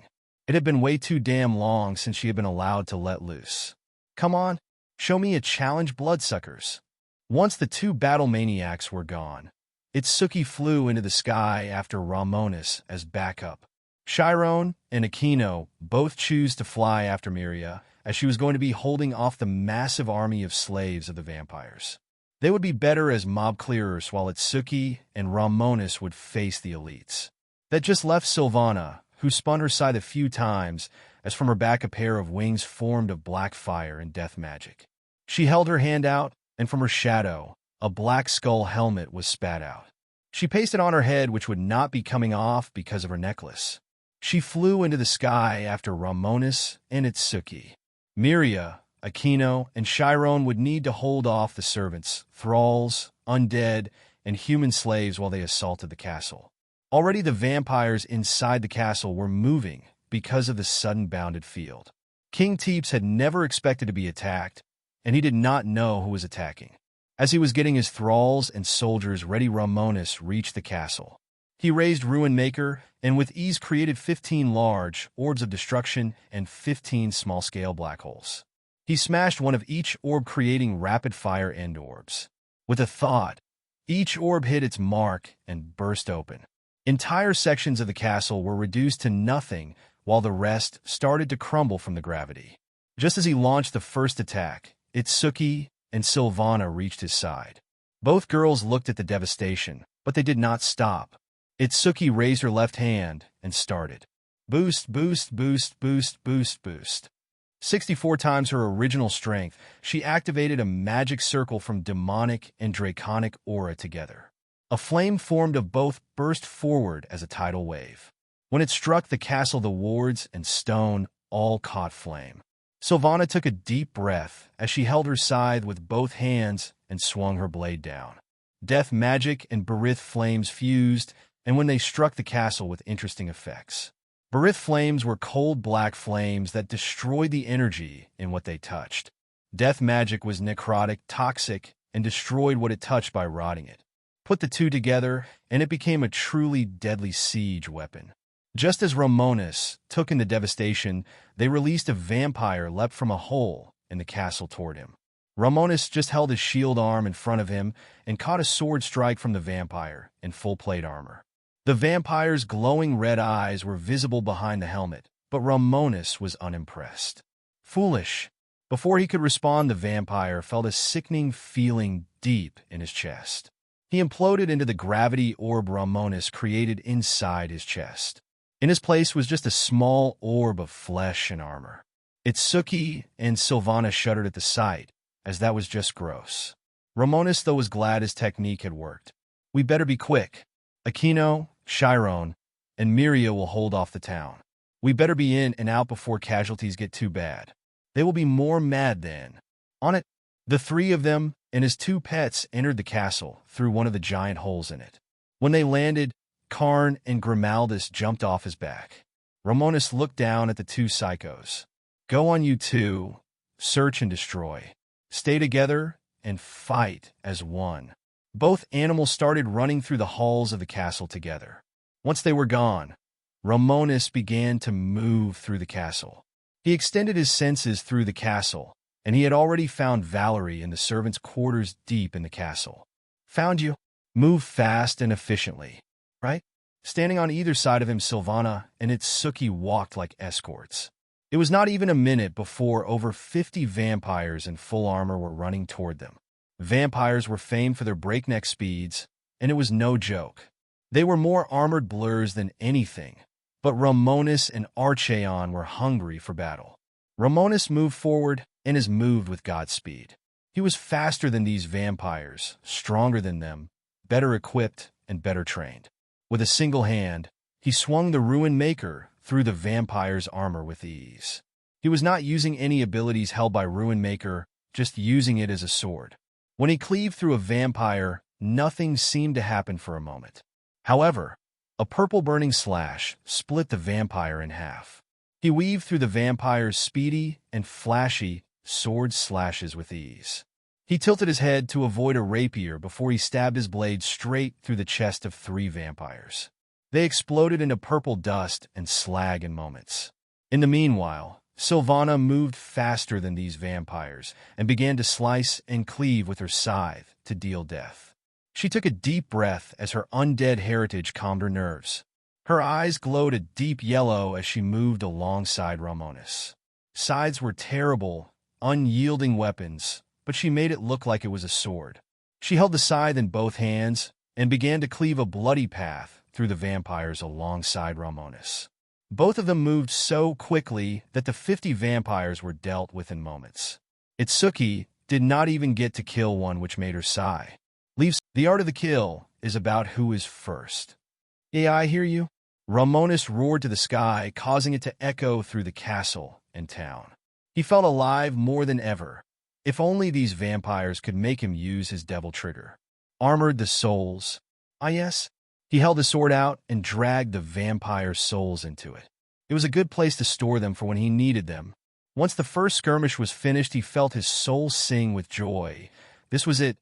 It had been way too damn long since she had been allowed to let loose. Come on, show me a challenge, bloodsuckers. Once the 2 battle maniacs were gone, Itsuki flew into the sky after Romonus as backup. Chiron and Aquino both chose to fly after Miria, as she was going to be holding off the massive army of slaves of the vampires. They would be better as mob clearers, while Itsuki and Romonus would face the elites. That just left Sylvana, who spun her scythe a few times, as from her back a pair of wings formed of black fire and death magic. She held her hand out, and from her shadow, a black skull helmet was spat out. She pasted on her head, which would not be coming off because of her necklace. She flew into the sky after Romonus and Itsuki. Miria, Aquino, and Chiron would need to hold off the servants, thralls, undead, and human slaves while they assaulted the castle. Already the vampires inside the castle were moving because of the sudden bounded field. King Teeps had never expected to be attacked, and he did not know who was attacking. As he was getting his thralls and soldiers ready, Romonus reached the castle. He raised Ruin Maker and with ease created 15 large orbs of destruction and 15 small-scale black holes. He smashed one of each orb, creating rapid-fire end orbs. With a thought, each orb hit its mark and burst open. Entire sections of the castle were reduced to nothing, while the rest started to crumble from the gravity. Just as he launched the first attack, Itsuki and Sylvana reached his side. Both girls looked at the devastation, but they did not stop. Itsuki raised her left hand and started. Boost, boost, boost, boost, boost, boost. 64 times her original strength, she activated a magic circle from demonic and draconic aura together. A flame formed of both burst forward as a tidal wave. When it struck the castle, the wards and stone all caught flame. Sylvana took a deep breath as she held her scythe with both hands and swung her blade down. Death magic and Barith flames fused, and when they struck the castle with interesting effects. Barith flames were cold black flames that destroyed the energy in what they touched. Death magic was necrotic, toxic, and destroyed what it touched by rotting it. Put the two together, and it became a truly deadly siege weapon. Just as Romonus took in the devastation, they released a vampire leapt from a hole in the castle toward him. Romonus just held his shield arm in front of him and caught a sword strike from the vampire in full plate armor. The vampire's glowing red eyes were visible behind the helmet, but Romonus was unimpressed. Foolish. Before he could respond, the vampire felt a sickening feeling deep in his chest. He imploded into the gravity orb Romonus created inside his chest. In his place was just a small orb of flesh and armor. Itsuki and Sylvana shuddered at the sight, as that was just gross. Romonus, though, was glad his technique had worked. We better be quick. Aquino, Chiron, and Miria will hold off the town. We better be in and out before casualties get too bad. They will be more mad then. On it, the three of them and his two pets entered the castle through one of the giant holes in it. When they landed, Karn and Grimaldus jumped off his back. Romonus looked down at the two psychos. Go on, you two. Search and destroy. Stay together and fight as one. Both animals started running through the halls of the castle together. Once they were gone, Romonus began to move through the castle. He extended his senses through the castle, and he had already found Valerie in the servants' quarters deep in the castle. Found you? Move fast and efficiently, right? Standing on either side of him, Sylvana and Itsuki walked like escorts. It was not even a minute before over 50 vampires in full armor were running toward them. Vampires were famed for their breakneck speeds, and it was no joke. They were more armored blurs than anything, but Romonus and Archeon were hungry for battle. Romonus moved forward and is moved with Godspeed. He was faster than these vampires, stronger than them, better equipped and better trained. With a single hand, he swung the Ruin Maker through the vampire's armor with ease. He was not using any abilities held by Ruin Maker, just using it as a sword. When he cleaved through a vampire, nothing seemed to happen for a moment. However, a purple burning slash split the vampire in half. He weaved through the vampire's speedy and flashy sword slashes with ease. He tilted his head to avoid a rapier before he stabbed his blade straight through the chest of 3 vampires. They exploded into purple dust and slag in moments. In the meanwhile, Sylvana moved faster than these vampires and began to slice and cleave with her scythe to deal death. She took a deep breath as her undead heritage calmed her nerves. Her eyes glowed a deep yellow as she moved alongside Romonus. Scythes were terrible, unyielding weapons, but she made it look like it was a sword. She held the scythe in both hands and began to cleave a bloody path through the vampires alongside Romonus. Both of them moved so quickly that the 50 vampires were dealt with in moments. Itsuki did not even get to kill one, which made her sigh. The art of the kill is about who is first. Yeah, I hear you. Romonus roared to the sky, causing it to echo through the castle and town. He felt alive more than ever. If only these vampires could make him use his devil trigger. Armored the souls. Ah yes. He held his sword out and dragged the vampire souls into it. It was a good place to store them for when he needed them. Once the first skirmish was finished, he felt his soul sing with joy. This was it.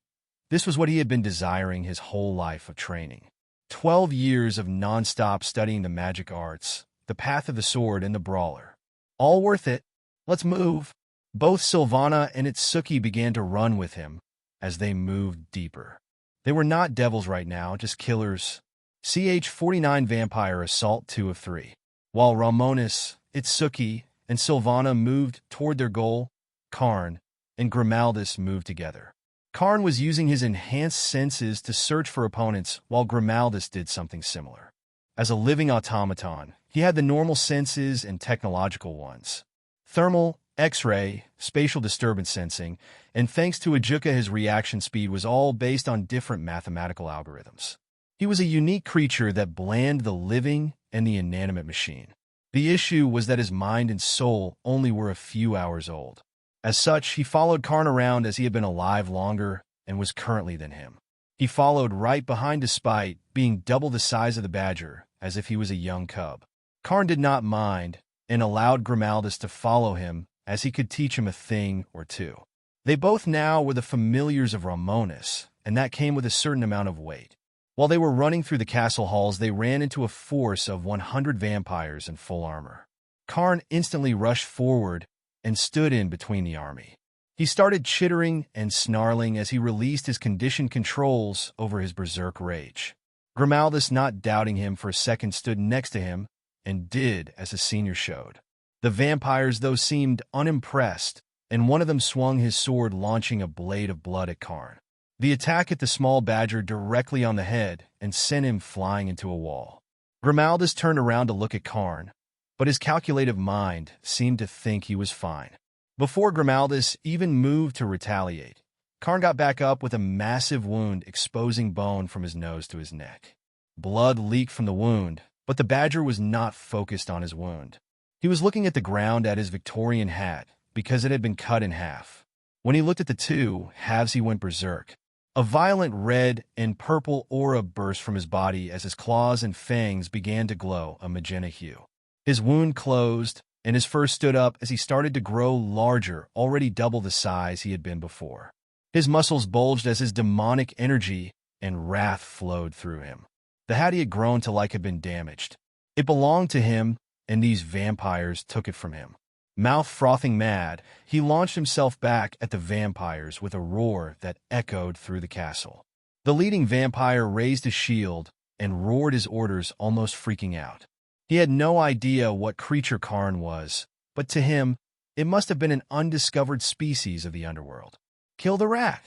This was what he had been desiring his whole life of training. 12 years of non-stop studying the magic arts, the path of the sword, and the brawler. All worth it. Let's move. Both Sylvana and Itsuki began to run with him as they moved deeper. They were not devils right now, just killers. CH-49 Vampire Assault 2 of 3. While Romonus, Itsuki, and Sylvana moved toward their goal, Karn and Grimaldus moved together. Karn was using his enhanced senses to search for opponents, while Grimaldus did something similar. As a living automaton, he had the normal senses and technological ones. Thermal, X-ray, spatial disturbance sensing, and thanks to Ajuka his reaction speed was all based on different mathematical algorithms. He was a unique creature that blended the living and the inanimate machine. The issue was that his mind and soul only were a few hours old. As such, he followed Karn around as he had been alive longer and was currently than him. He followed right behind despite being double the size of the badger, as if he was a young cub. Karn did not mind and allowed Grimaldus to follow him as he could teach him a thing or two. They both now were the familiars of Romonus, and that came with a certain amount of weight. While they were running through the castle halls, they ran into a force of 100 vampires in full armor. Karn instantly rushed forward and stood in between the army. He started chittering and snarling as he released his conditioned controls over his berserk rage. Grimaldus, not doubting him for a second, stood next to him and did as the senior showed. The vampires, though, seemed unimpressed, and one of them swung his sword, launching a blade of blood at Karn. The attack hit the small badger directly on the head and sent him flying into a wall. Grimaldus turned around to look at Karn, but his calculative mind seemed to think he was fine. Before Grimaldus even moved to retaliate, Karn got back up with a massive wound, exposing bone from his nose to his neck. Blood leaked from the wound, but the badger was not focused on his wound. He was looking at the ground, at his Victorian hat, because it had been cut in half. When he looked at the two halves, he went berserk. A violent red and purple aura burst from his body as his claws and fangs began to glow a magenta hue. His wound closed, and his fur stood up as he started to grow larger, already double the size he had been before. His muscles bulged as his demonic energy and wrath flowed through him. The hat he had grown to like had been damaged. It belonged to him, and these vampires took it from him. Mouth frothing mad, he launched himself back at the vampires with a roar that echoed through the castle. The leading vampire raised his shield and roared his orders, almost freaking out. He had no idea what creature Karn was, but to him, it must have been an undiscovered species of the underworld. Kill the rat!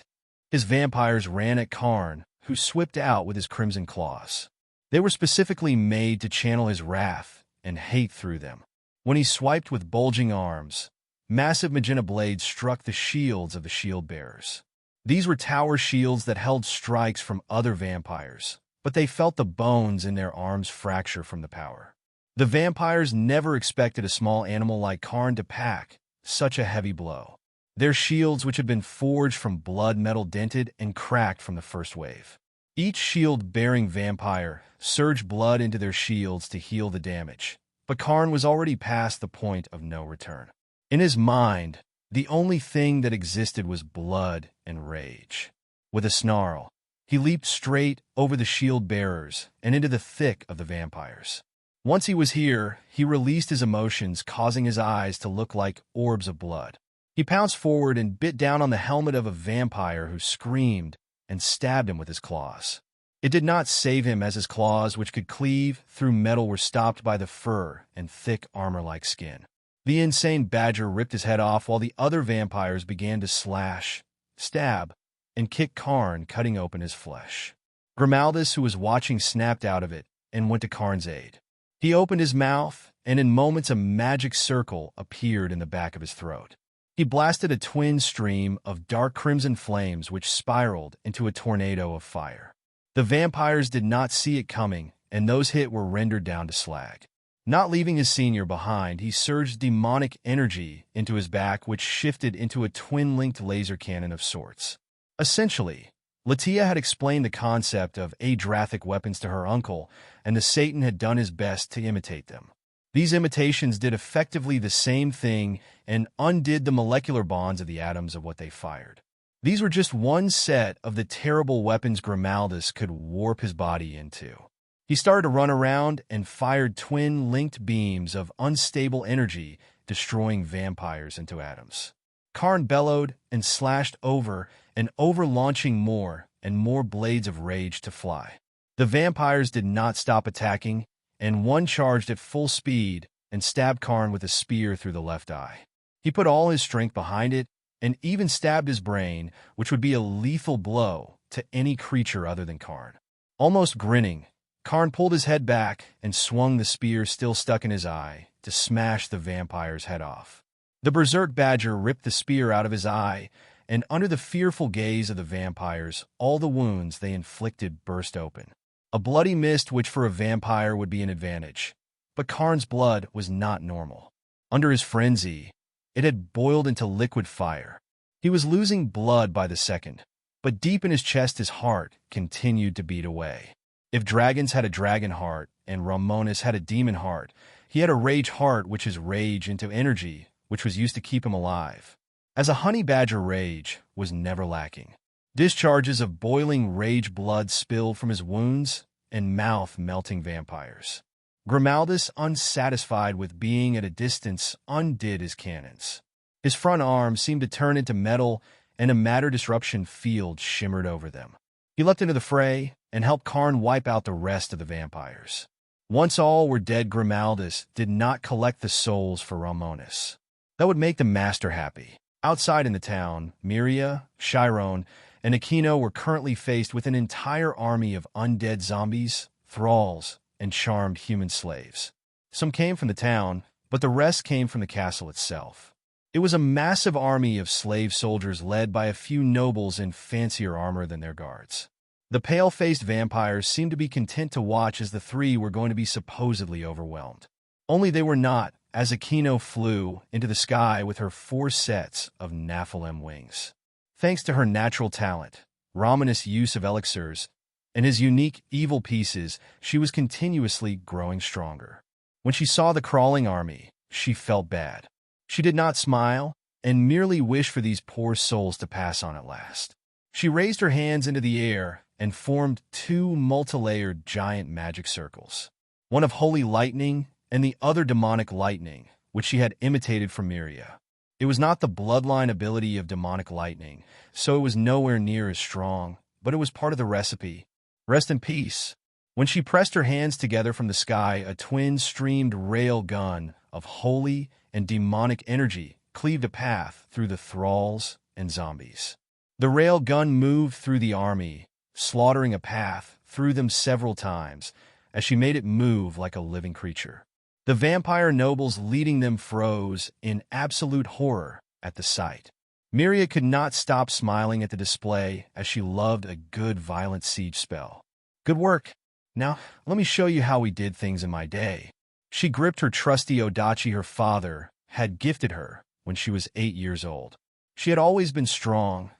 His vampires ran at Karn, who swept out with his crimson claws. They were specifically made to channel his wrath and hate through them. When he swiped with bulging arms, massive magenta blades struck the shields of the shield-bearers. These were tower shields that held strikes from other vampires, but they felt the bones in their arms fracture from the power. The vampires never expected a small animal like Karn to pack such a heavy blow. Their shields, which had been forged from blood metal, dented and cracked from the first wave. Each shield-bearing vampire surged blood into their shields to heal the damage, but Karn was already past the point of no return. In his mind, the only thing that existed was blood and rage. With a snarl, he leaped straight over the shield-bearers and into the thick of the vampires. Once he was here, he released his emotions, causing his eyes to look like orbs of blood. He pounced forward and bit down on the helmet of a vampire who screamed and stabbed him with his claws. It did not save him, as his claws, which could cleave through metal, were stopped by the fur and thick armor-like skin. The insane badger ripped his head off while the other vampires began to slash, stab, and kick Karn, cutting open his flesh. Grimaldus, who was watching, snapped out of it and went to Karn's aid. He opened his mouth, and in moments a magic circle appeared in the back of his throat. He blasted a twin stream of dark crimson flames which spiraled into a tornado of fire. The vampires did not see it coming, and those hit were rendered down to slag. Not leaving his senior behind, he surged demonic energy into his back, which shifted into a twin-linked laser cannon of sorts. Essentially, Latia had explained the concept of Adrathic weapons to her uncle, and the Satan had done his best to imitate them. These imitations did effectively the same thing and undid the molecular bonds of the atoms of what they fired. These were just one set of the terrible weapons Grimaldus could warp his body into. He started to run around and fired twin-linked beams of unstable energy, destroying vampires into atoms. Karn bellowed and slashed over and over, launching more and more blades of rage to fly. The vampires did not stop attacking, and one charged at full speed and stabbed Karn with a spear through the left eye. He put all his strength behind it and even stabbed his brain, which would be a lethal blow to any creature other than Karn. Almost grinning, Karn pulled his head back and swung the spear still stuck in his eye to smash the vampire's head off. The berserk badger ripped the spear out of his eye, and under the fearful gaze of the vampires, all the wounds they inflicted burst open. A bloody mist, which for a vampire would be an advantage. But Karn's blood was not normal. Under his frenzy, it had boiled into liquid fire. He was losing blood by the second, but deep in his chest his heart continued to beat away. If dragons had a dragon heart and Romonus had a demon heart, he had a rage heart, which is rage into energy, which was used to keep him alive. As a honey badger, rage was never lacking. Discharges of boiling rage blood spilled from his wounds and mouth-melting vampires. Grimaldus, unsatisfied with being at a distance, undid his cannons. His front arms seemed to turn into metal, and a matter disruption field shimmered over them. He leapt into the fray and helped Karn wipe out the rest of the vampires. Once all were dead, Grimaldus did not collect the souls for Romonus. That would make the master happy. Outside in the town, Miria, Chiron, and Aquino were currently faced with an entire army of undead zombies, thralls, and charmed human slaves. Some came from the town, but the rest came from the castle itself. It was a massive army of slave soldiers led by a few nobles in fancier armor than their guards. The pale-faced vampires seemed to be content to watch as the three were going to be supposedly overwhelmed. Only they were not, as Aquino flew into the sky with her 4 sets of Nephilim wings. Thanks to her natural talent, Romonus' use of elixirs, and his unique evil pieces, she was continuously growing stronger. When she saw the crawling army, she felt bad. She did not smile and merely wished for these poor souls to pass on at last. She raised her hands into the air and formed 2 multilayered giant magic circles, one of holy lightning and the other demonic lightning, which she had imitated from Miria. It was not the bloodline ability of demonic lightning, so it was nowhere near as strong, but it was part of the recipe. Rest in peace. When she pressed her hands together from the sky, a twin-streamed rail gun of holy and demonic energy cleaved a path through the thralls and zombies. The rail gun moved through the army, slaughtering a path through them several times as she made it move like a living creature. The vampire nobles leading them froze in absolute horror at the sight. Miria could not stop smiling at the display as she loved a good violent siege spell. Good work. Now, let me show you how we did things in my day. She gripped her trusty Odachi her father had gifted her when she was 8 years old. She had always been strong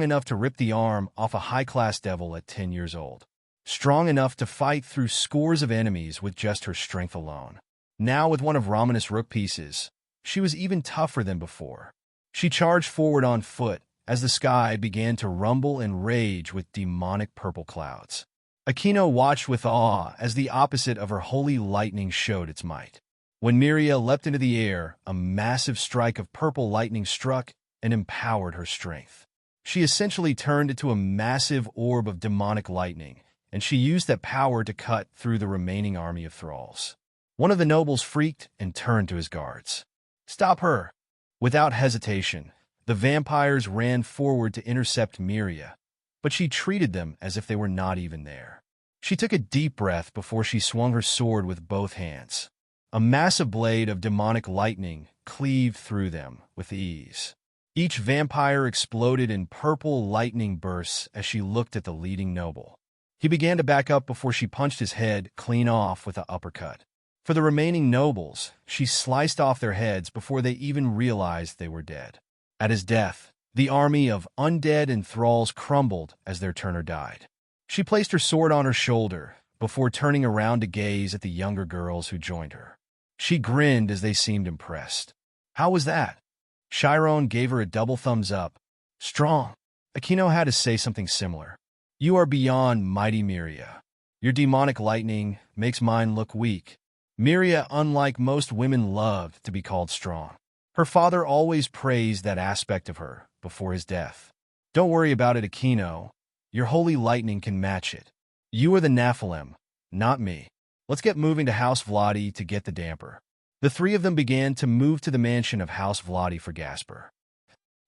enough to rip the arm off a high-class devil at 10 years old. Strong enough to fight through scores of enemies with just her strength alone. Now, with one of Romonus' rook pieces, she was even tougher than before. She charged forward on foot as the sky began to rumble and rage with demonic purple clouds. Aquino watched with awe as the opposite of her holy lightning showed its might. When Miria leapt into the air, a massive strike of purple lightning struck and empowered her strength. She essentially turned into a massive orb of demonic lightning, and she used that power to cut through the remaining army of thralls. One of the nobles freaked and turned to his guards. "Stop her!" Without hesitation, the vampires ran forward to intercept Miria, but she treated them as if they were not even there. She took a deep breath before she swung her sword with both hands. A massive blade of demonic lightning cleaved through them with ease. Each vampire exploded in purple lightning bursts as she looked at the leading noble. He began to back up before she punched his head clean off with an uppercut. For the remaining nobles, she sliced off their heads before they even realized they were dead. At his death, the army of undead and thralls crumbled as their turner died. She placed her sword on her shoulder before turning around to gaze at the younger girls who joined her. She grinned as they seemed impressed. "How was that?" Chiron gave her a double thumbs up. "Strong." Aquino had to say something similar. "You are beyond mighty Miria. Your demonic lightning makes mine look weak." Miria, unlike most women, loved to be called strong. Her father always praised that aspect of her before his death. "Don't worry about it, Aquino. Your holy lightning can match it. You are the Nephilim, not me. Let's get moving to House Vladi to get the damper." The 3 of them began to move to the mansion of House Vladi for Gasper.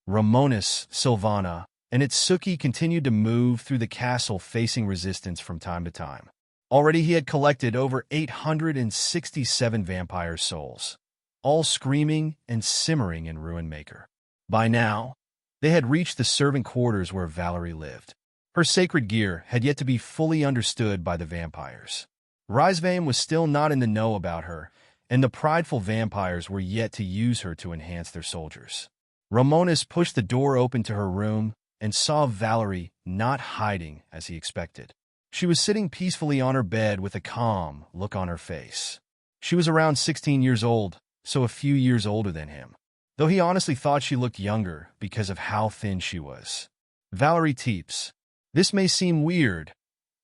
Romonus, Silvana, and Itsuki continued to move through the castle facing resistance from time to time. Already he had collected over 867 vampire souls, all screaming and simmering in Ruin Maker. By now, they had reached the servant quarters where Valerie lived. Her sacred gear had yet to be fully understood by the vampires. Rizvame was still not in the know about her, and the prideful vampires were yet to use her to enhance their soldiers. Romonus pushed the door open to her room and saw Valerie not hiding as he expected. She was sitting peacefully on her bed with a calm look on her face. She was around 16 years old, so a few years older than him, though he honestly thought she looked younger because of how thin she was. "Valerie Teeps, this may seem weird,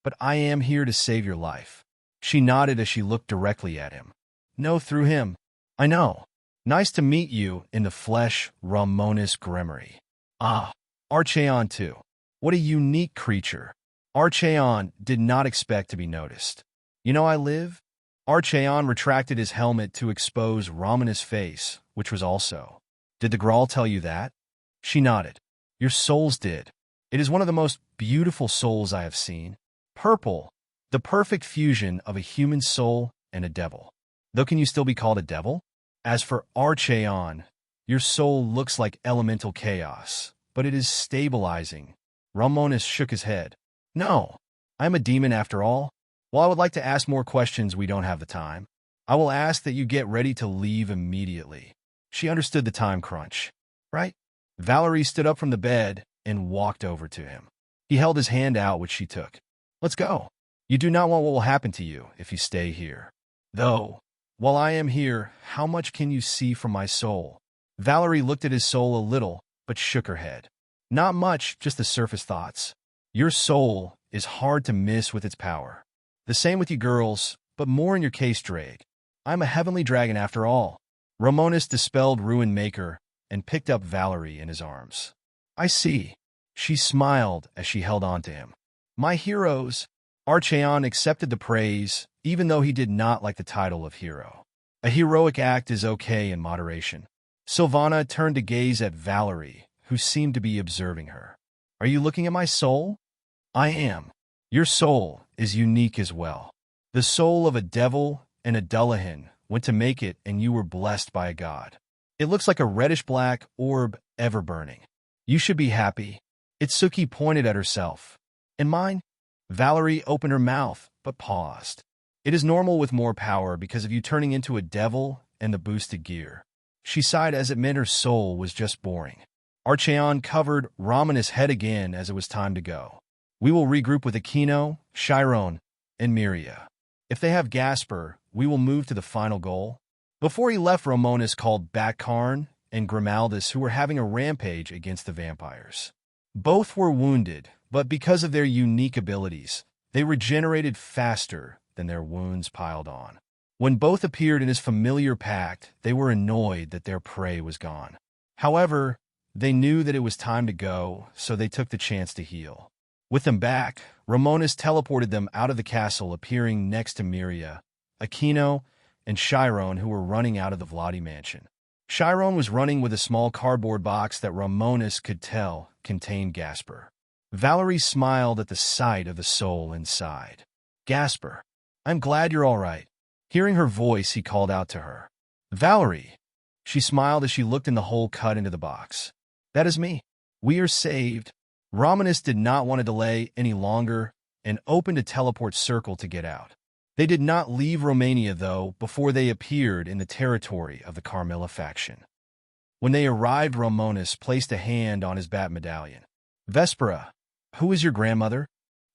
but I am here to save your life." She nodded as she looked directly at him. "No, through him. I know. Nice to meet you in the flesh, Romonus Gremory." "Ah, Archeon too. What a unique creature." Archeon did not expect to be noticed. "You know I live?" Archeon retracted his helmet to expose Romonus' face, which was also. "Did the Grawl tell you that?" She nodded. "Your souls did. It is one of the most beautiful souls I have seen. Purple, the perfect fusion of a human soul and a devil. Though can you still be called a devil? As for Archeon, your soul looks like elemental chaos, but it is stabilizing." Romonus shook his head. "No, I am a demon after all. While I would like to ask more questions, we don't have the time. I will ask that you get ready to leave immediately. She understood the time crunch, right? Valerie stood up from the bed and walked over to him. He held his hand out, which she took. Let's go. You do not want what will happen to you if you stay here. Though, while I am here, how much can you see from my soul? Valerie looked at his soul a little, but shook her head. Not much, just the surface thoughts. Your soul is hard to miss with its power. The same with you girls, but more in your case, Drake. I'm a heavenly dragon after all. Romonus dispelled Ruin Maker and picked up Valerie in his arms. I see. She smiled as she held on to him. My heroes. Archeon accepted the praise, even though he did not like the title of hero. A heroic act is okay in moderation. Sylvana turned to gaze at Valerie, who seemed to be observing her. Are you looking at my soul? I am. Your soul is unique as well. The soul of a devil and a Dullahan went to make it, and you were blessed by a god. It looks like a reddish-black orb ever burning. You should be happy. Itsuki pointed at herself. And mine? Valerie opened her mouth, but paused. It is normal with more power because of you turning into a devil and the boosted gear. She sighed as it meant her soul was just boring. Archeon covered Romonus' head again as it was time to go. We will regroup with Aquino, Chiron, and Miria. If they have Gasper, we will move to the final goal. Before he left, Romonus called back Karn and Grimaldus, who were having a rampage against the vampires. Both were wounded, but because of their unique abilities, they regenerated faster than their wounds piled on. When both appeared in his familiar pact, they were annoyed that their prey was gone. However, they knew that it was time to go, so they took the chance to heal. With them back, Romonus teleported them out of the castle, appearing next to Miria, Aquino, and Chiron, who were running out of the Vladi mansion. Chiron was running with a small cardboard box that Romonus could tell contained Gasper. Valerie smiled at the sight of the soul inside. Gasper, I'm glad you're all right. Hearing her voice, he called out to her. Valerie! She smiled as she looked in the hole cut into the box. That is me. We are saved. Romonus did not want to delay any longer and opened a teleport circle to get out. They did not leave Romania, though, before they appeared in the territory of the Carmilla faction. When they arrived, Romonus placed a hand on his bat medallion. Vespera, who is your grandmother?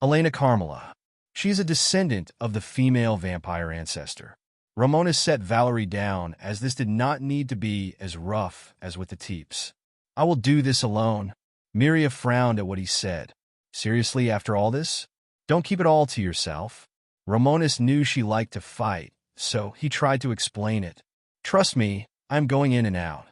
Elena Carmilla. She is a descendant of the female vampire ancestor. Romonus set Valerie down, as this did not need to be as rough as with the Teeps. I will do this alone. Miria frowned at what he said. Seriously, after all this? Don't keep it all to yourself. Romonus knew she liked to fight, so he tried to explain it. Trust me, I'm going in and out.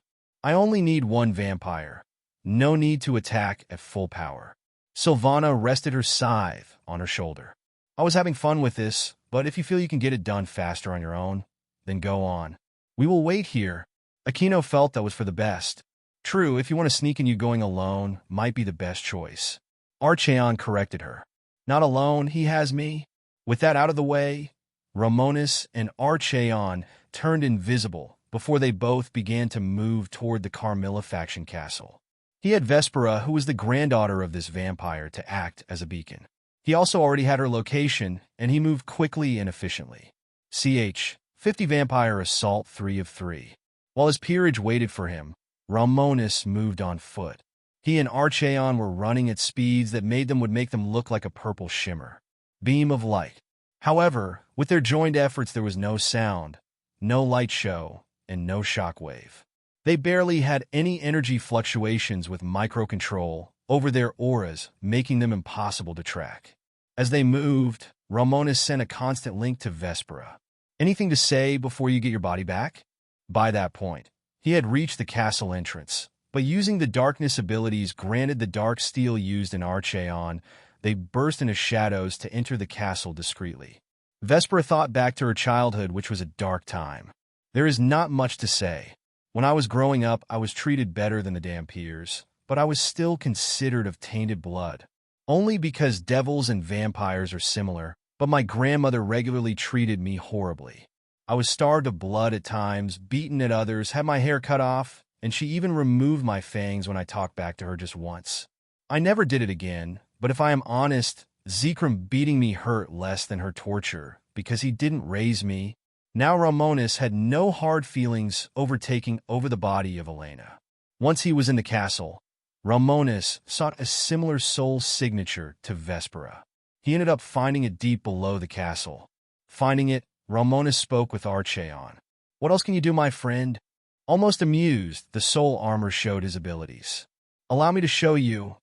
I only need one vampire. No need to attack at full power. Sylvana rested her scythe on her shoulder. I was having fun with this, but if you feel you can get it done faster on your own, then go on. We will wait here. Aquino felt that was for the best. True, if you want to sneak in, you going alone might be the best choice. Archeon corrected her. Not alone, he has me. With that out of the way, Romonus and Archeon turned invisible before they both began to move toward the Carmilla faction castle. He had Vespera, who was the granddaughter of this vampire, to act as a beacon. He also already had her location, and he moved quickly and efficiently. 50 Vampire Assault 3 of 3. While his peerage waited for him, Romonus moved on foot. He and Archeon were running at speeds that would make them look like a purple shimmer. Beam of light. However, with their joined efforts, there was no sound, no light show, and no shockwave. They barely had any energy fluctuations with microcontrol over their auras, making them impossible to track. As they moved, Romonus sent a constant link to Vespera. Anything to say before you get your body back? By that point, he had reached the castle entrance, but using the darkness abilities granted the dark steel used in Archeon, they burst into shadows to enter the castle discreetly. Vespera thought back to her childhood, which was a dark time. There is not much to say. When I was growing up, I was treated better than the Dampiers, but I was still considered of tainted blood. Only because devils and vampires are similar, but my grandmother regularly treated me horribly. I was starved of blood at times, beaten at others, had my hair cut off, and she even removed my fangs when I talked back to her just once. I never did it again, but if I am honest, Zekrom beating me hurt less than her torture, because he didn't raise me. Now Romonus had no hard feelings overtaking over the body of Elena. Once he was in the castle, Romonus sought a similar soul signature to Vespera. He ended up finding it deep below the castle. Finding it, Romonus spoke with Archeon. "What else can you do, my friend?" Almost amused, the soul armor showed his abilities. "Allow me to show you."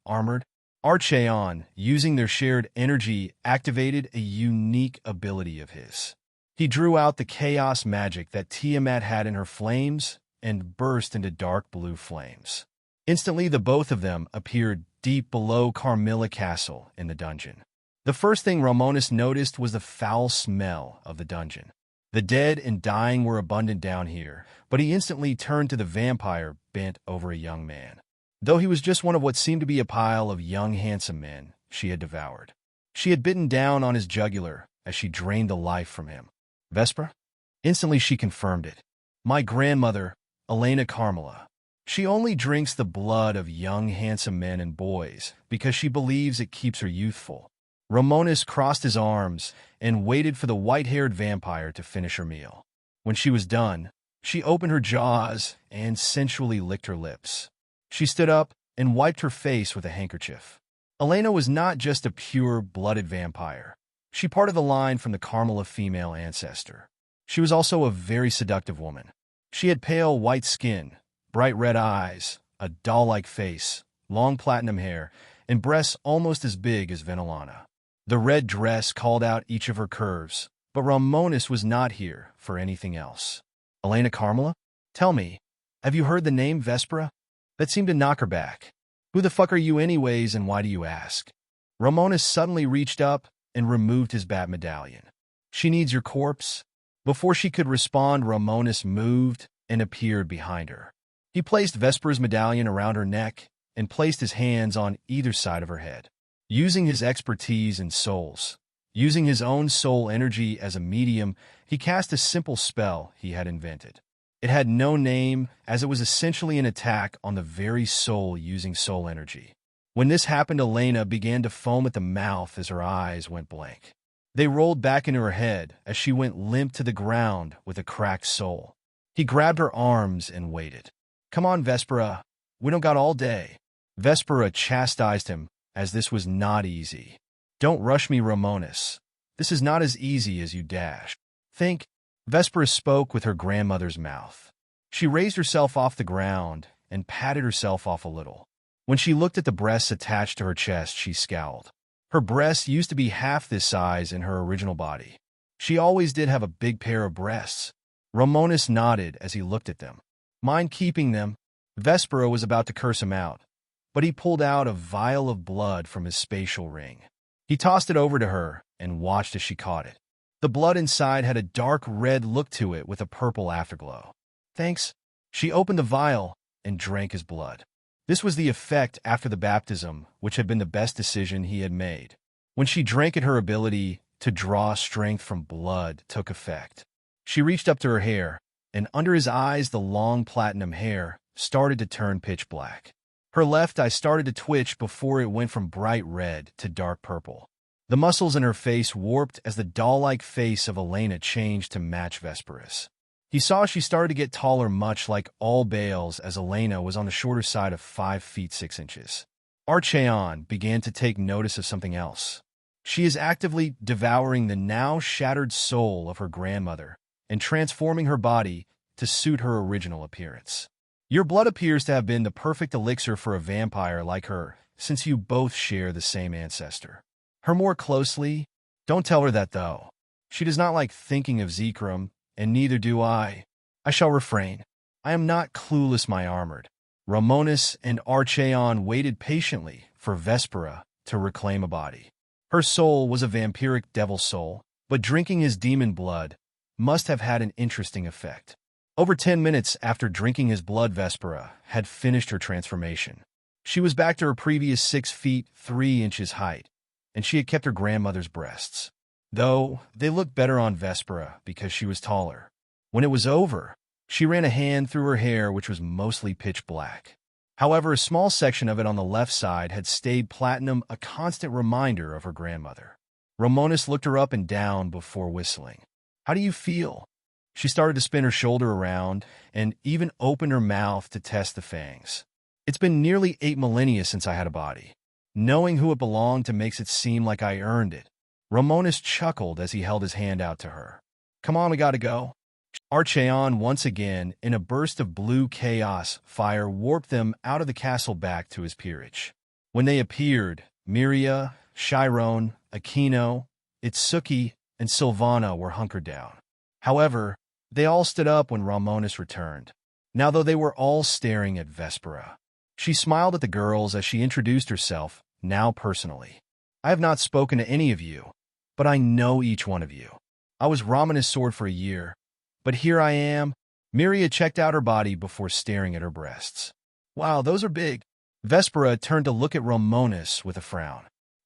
Armored, Archeon, using their shared energy, activated a unique ability of his. He drew out the chaos magic that Tiamat had in her flames and burst into dark blue flames. Instantly, the both of them appeared deep below Carmilla Castle in the dungeon. The first thing Romonus noticed was the foul smell of the dungeon. The dead and dying were abundant down here, but he instantly turned to the vampire bent over a young man. Though he was just one of what seemed to be a pile of young, handsome men she had devoured. She had bitten down on his jugular as she drained the life from him. "Vesper?" Instantly she confirmed it. "My grandmother, Elena Carmilla. She only drinks the blood of young, handsome men and boys because she believes it keeps her youthful." Romonus crossed his arms and waited for the white-haired vampire to finish her meal. When she was done, she opened her jaws and sensually licked her lips. She stood up and wiped her face with a handkerchief. Elena was not just a pure-blooded vampire. She parted the line from the Carmilla female ancestor. She was also a very seductive woman. She had pale white skin, bright red eyes, a doll-like face, long platinum hair, and breasts almost as big as Venelana. The red dress called out each of her curves, but Romonus was not here for anything else. "Elena Carmilla? Tell me, have you heard the name Vespera?" That seemed to knock her back. "Who the fuck are you anyways, and why do you ask?" Romonus suddenly reached up and removed his bat medallion. "She needs your corpse?" Before she could respond, Romonus moved and appeared behind her. He placed Vespera's medallion around her neck and placed his hands on either side of her head. Using his expertise in souls, using his own soul energy as a medium, he cast a simple spell he had invented. It had no name, as it was essentially an attack on the very soul using soul energy. When this happened, Elena began to foam at the mouth as her eyes went blank. They rolled back into her head as she went limp to the ground with a cracked soul. He grabbed her arms and waited. "Come on, Vespera. We don't got all day." Vespera chastised him, as this was not easy. "Don't rush me, Romonus. This is not as easy as you dash. Think." Vespera spoke with her grandmother's mouth. She raised herself off the ground and patted herself off a little. When she looked at the breasts attached to her chest, she scowled. Her breasts used to be half this size in her original body. She always did have a big pair of breasts. Romonus nodded as he looked at them. "Mind keeping them?" Vespera was about to curse him out, but he pulled out a vial of blood from his spatial ring. He tossed it over to her and watched as she caught it. The blood inside had a dark red look to it with a purple afterglow. "Thanks." She opened the vial and drank his blood. This was the effect after the baptism, which had been the best decision he had made. When she drank it, her ability to draw strength from blood took effect. She reached up to her hair, and under his eyes the long platinum hair started to turn pitch black. Her left eye started to twitch before it went from bright red to dark purple. The muscles in her face warped as the doll-like face of Elena changed to match Vespera's. He saw she started to get taller, much like all Baals, as Elena was on the shorter side of 5 feet 6 inches. Archeon began to take notice of something else. She is actively devouring the now shattered soul of her grandmother and transforming her body to suit her original appearance. Your blood appears to have been the perfect elixir for a vampire like her, since you both share the same ancestor. Her more closely? Don't tell her that, though. She does not like thinking of Zekrom, and neither do I. I shall refrain. I am not clueless, my armored. Romonus and Archeon waited patiently for Vespera to reclaim a body. Her soul was a vampiric devil soul, but drinking his demon blood must have had an interesting effect. Over 10 minutes after drinking his blood, Vespera had finished her transformation. She was back to her previous 6 feet 3 inches height, and she had kept her grandmother's breasts. Though they looked better on Vespera because she was taller. When it was over, she ran a hand through her hair, which was mostly pitch black. However, a small section of it on the left side had stayed platinum, a constant reminder of her grandmother. Romonus looked her up and down before whistling. How do you feel? She started to spin her shoulder around and even opened her mouth to test the fangs. It's been nearly 8 millennia since I had a body. Knowing who it belonged to makes it seem like I earned it. Romonus chuckled as he held his hand out to her. Come on, we gotta go. Archeon once again, in a burst of blue chaos, fire warped them out of the castle back to his peerage. When they appeared, Miria, Chiron, Aquino, Itsuki, and Sylvana were hunkered down. However, they all stood up when Romonus returned. Now though they were all staring at Vespera. She smiled at the girls as she introduced herself, now personally. I have not spoken to any of you, but I know each one of you. I was Romonus' sword for a year, but here I am. Miria checked out her body before staring at her breasts. Wow, those are big. Vespera turned to look at Romonus with a frown.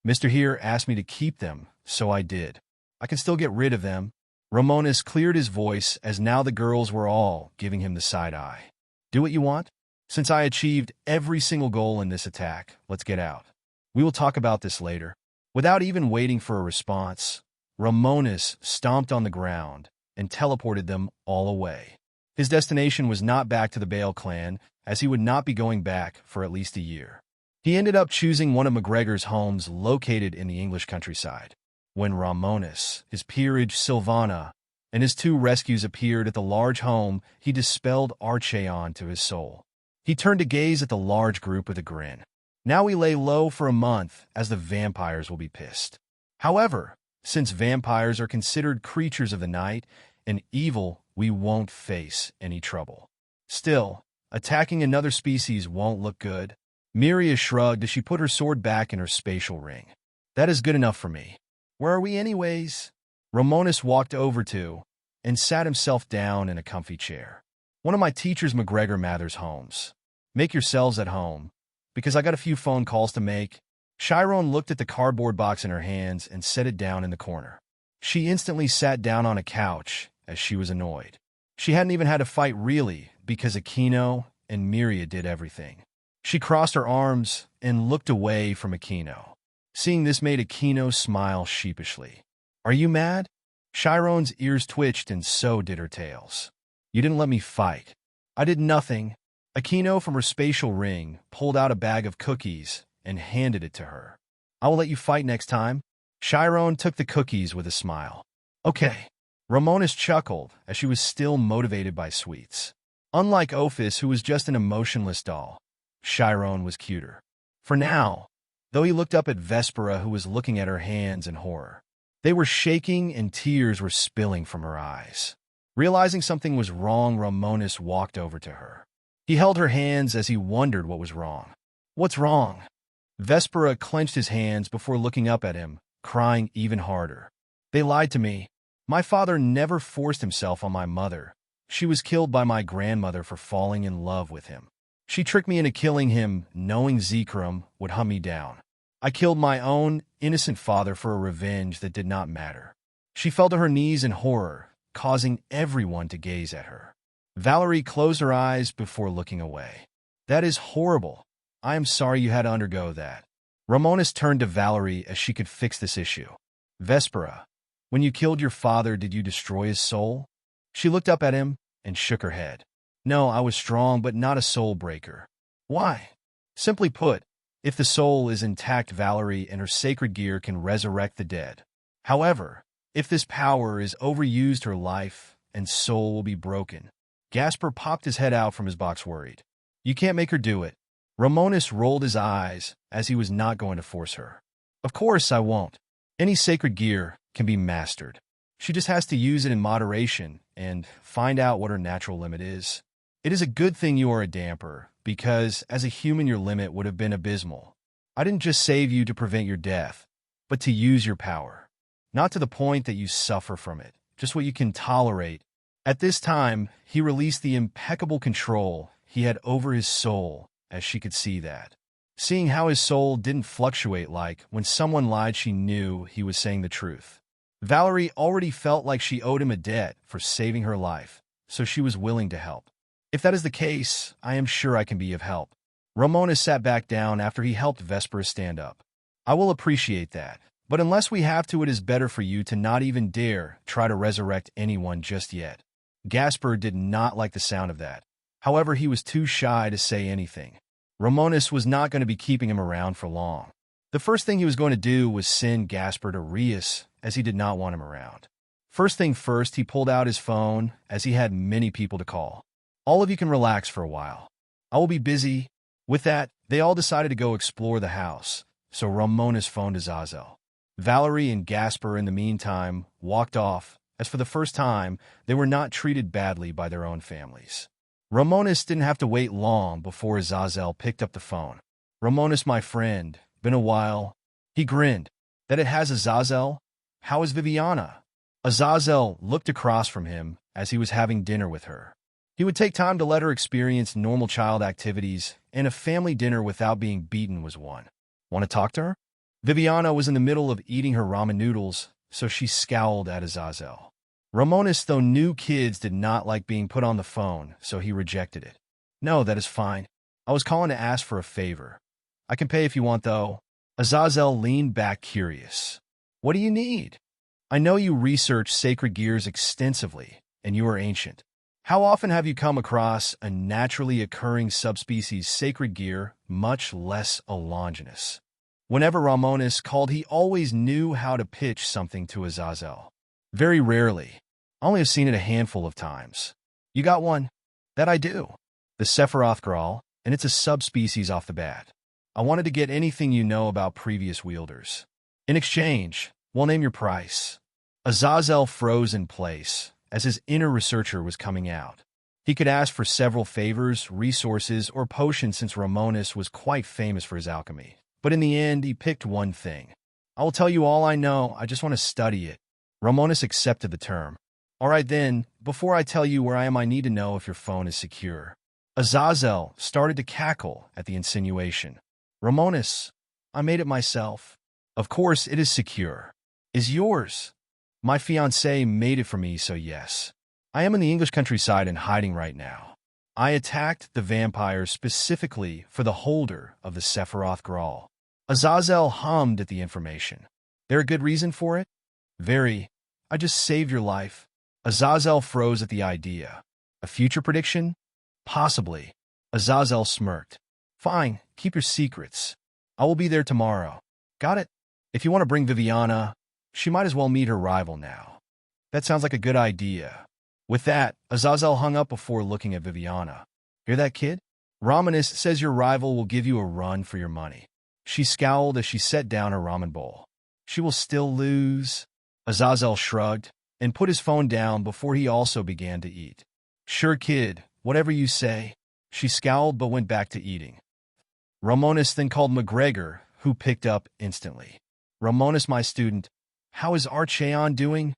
Mr. Here asked me to keep them, so I did. I can still get rid of them. Romonus cleared his voice as now the girls were all giving him the side eye. Do what you want? Since I achieved every single goal in this attack, let's get out. We will talk about this later. Without even waiting for a response, Romonus stomped on the ground and teleported them all away. His destination was not back to the Bale clan, as he would not be going back for at least a year. He ended up choosing one of McGregor's homes located in the English countryside. When Romonus, his peerage Sylvana, and his 2 rescues appeared at the large home, he dispelled Archeon to his soul. He turned to gaze at the large group with a grin. Now we lay low for a month, as the vampires will be pissed. However, since vampires are considered creatures of the night and evil, we won't face any trouble. Still, attacking another species won't look good. Miria shrugged as she put her sword back in her spatial ring. That is good enough for me. Where are we anyways? Romonus walked over to and sat himself down in a comfy chair. One of my teacher's McGregor Mather's homes. Make yourselves at home, because I got a few phone calls to make. Chiron looked at the cardboard box in her hands and set it down in the corner. She instantly sat down on a couch as she was annoyed. She hadn't even had to fight really, because Aquino and Miria did everything. She crossed her arms and looked away from Aquino. Seeing this made Aquino smile sheepishly. Are you mad? Chiron's ears twitched and so did her tails. You didn't let me fight. I did nothing. Aquino from her spatial ring pulled out a bag of cookies and handed it to her. I will let you fight next time. Chiron took the cookies with a smile. Okay. Romonus chuckled as she was still motivated by sweets. Unlike Ophis, who was just an emotionless doll, Chiron was cuter. For now, though he looked up at Vespera, who was looking at her hands in horror. They were shaking and tears were spilling from her eyes. Realizing something was wrong, Romonus walked over to her. He held her hands as he wondered what was wrong. What's wrong? Vespera clenched his hands before looking up at him, crying even harder. They lied to me. My father never forced himself on my mother. She was killed by my grandmother for falling in love with him. She tricked me into killing him, knowing Zekrom would hunt me down. I killed my own innocent father for a revenge that did not matter. She fell to her knees in horror, causing everyone to gaze at her. Valerie closed her eyes before looking away. That is horrible. I am sorry you had to undergo that. Romonus turned to Valerie as she could fix this issue. Vespera, when you killed your father, did you destroy his soul? She looked up at him and shook her head. No, I was strong, but not a soul breaker. Why? Simply put, if the soul is intact, Valerie and her sacred gear can resurrect the dead. However, if this power is overused, her life and soul will be broken. Gasper popped his head out from his box, worried. You can't make her do it. Romonus rolled his eyes as he was not going to force her. Of course I won't. Any sacred gear can be mastered. She just has to use it in moderation and find out what her natural limit is. It is a good thing you are a damper, because as a human your limit would have been abysmal. I didn't just save you to prevent your death, but to use your power. Not to the point that you suffer from it, just what you can tolerate. At this time, he released the impeccable control he had over his soul, as she could see that. Seeing how his soul didn't fluctuate, like when someone lied, she knew he was saying the truth. Valerie already felt like she owed him a debt for saving her life, so she was willing to help. If that is the case, I am sure I can be of help. Romonus sat back down after he helped Vesper stand up. I will appreciate that, But unless we have to, it is better for you to not even dare try to resurrect anyone just yet. Vesper did not like the sound of that. However, he was too shy to say anything. Romonus was not going to be keeping him around for long. The first thing he was going to do was send Vesper to Rias, as he did not want him around. First thing first, he pulled out his phone, as he had many people to call. All of you can relax for a while. I will be busy. With that, they all decided to go explore the house, so Romonus phoned Azazel. Valerie and Vesper, in the meantime, walked off, as for the first time, they were not treated badly by their own families. Romonus didn't have to wait long before Azazel picked up the phone. "Romonus, my friend, been a while." He grinned. "That it has, Azazel? How is Viviana?" Azazel looked across from him as he was having dinner with her. He would take time to let her experience normal child activities, and a family dinner without being beaten was one. "Want to talk to her?" Viviana was in the middle of eating her ramen noodles, so she scowled at Azazel. Romonus, though, knew kids did not like being put on the phone, so he rejected it. "No, that is fine. I was calling to ask for a favor. I can pay if you want, though." Azazel leaned back curious. "What do you need?" "I know you research sacred gears extensively, and you are ancient. How often have you come across a naturally occurring subspecies sacred gear, much less a Longinus?" Whenever Romonus called, he always knew how to pitch something to Azazel. "Very rarely. I only have seen it a handful of times." "You got one?" "That I do. The Rahvdall, and it's a subspecies off the bat. I wanted to get anything you know about previous wielders. In exchange, we'll name your price." Azazel froze in place, as his inner researcher was coming out. He could ask for several favors, resources, or potions since Romonus was quite famous for his alchemy. But in the end, he picked one thing. "I will tell you all I know, I just want to study it." Romonus accepted the term. "All right then, before I tell you where I am, I need to know if your phone is secure." Azazel started to cackle at the insinuation. "Romonus, I made it myself." "Of course it is secure." "Is yours?" "My fiancée made it for me, so yes. I am in the English countryside and hiding right now. I attacked the vampires specifically for the holder of the Rahvdall." Azazel hummed at the information. "There a good reason for it?" "Very. I just saved your life." Azazel froze at the idea. "A future prediction?" "Possibly." Azazel smirked. "Fine, keep your secrets. I will be there tomorrow." "Got it. If you want to bring Viviana, she might as well meet her rival now." "That sounds like a good idea." With that, Azazel hung up before looking at Viviana. "Hear that, kid? Romonus says your rival will give you a run for your money." She scowled as she set down her ramen bowl. "She will still lose." Azazel shrugged and put his phone down before he also began to eat. "Sure, kid, whatever you say." She scowled but went back to eating. Romonus then called McGregor, who picked up instantly. "Romonus, my student, how is Archeon doing?"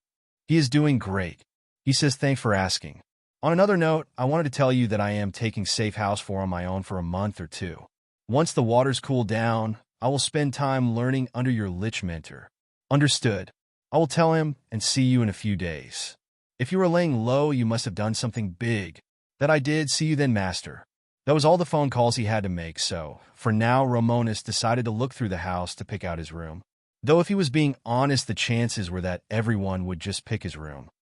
"He is doing great. He says thanks for asking. On another note, I wanted to tell you that I am taking Safe House 4 on my own for a month or two. Once the waters cool down, I will spend time learning under your Lich mentor." "Understood. I will tell him and see you in a few days." "If you were laying low, you must have done something big." "That I did. See you then, master." That was all the phone calls he had to make, so, for now, Romonus decided to look through the house to pick out his room. Though if he was being honest, the chances were that everyone would just pick his room.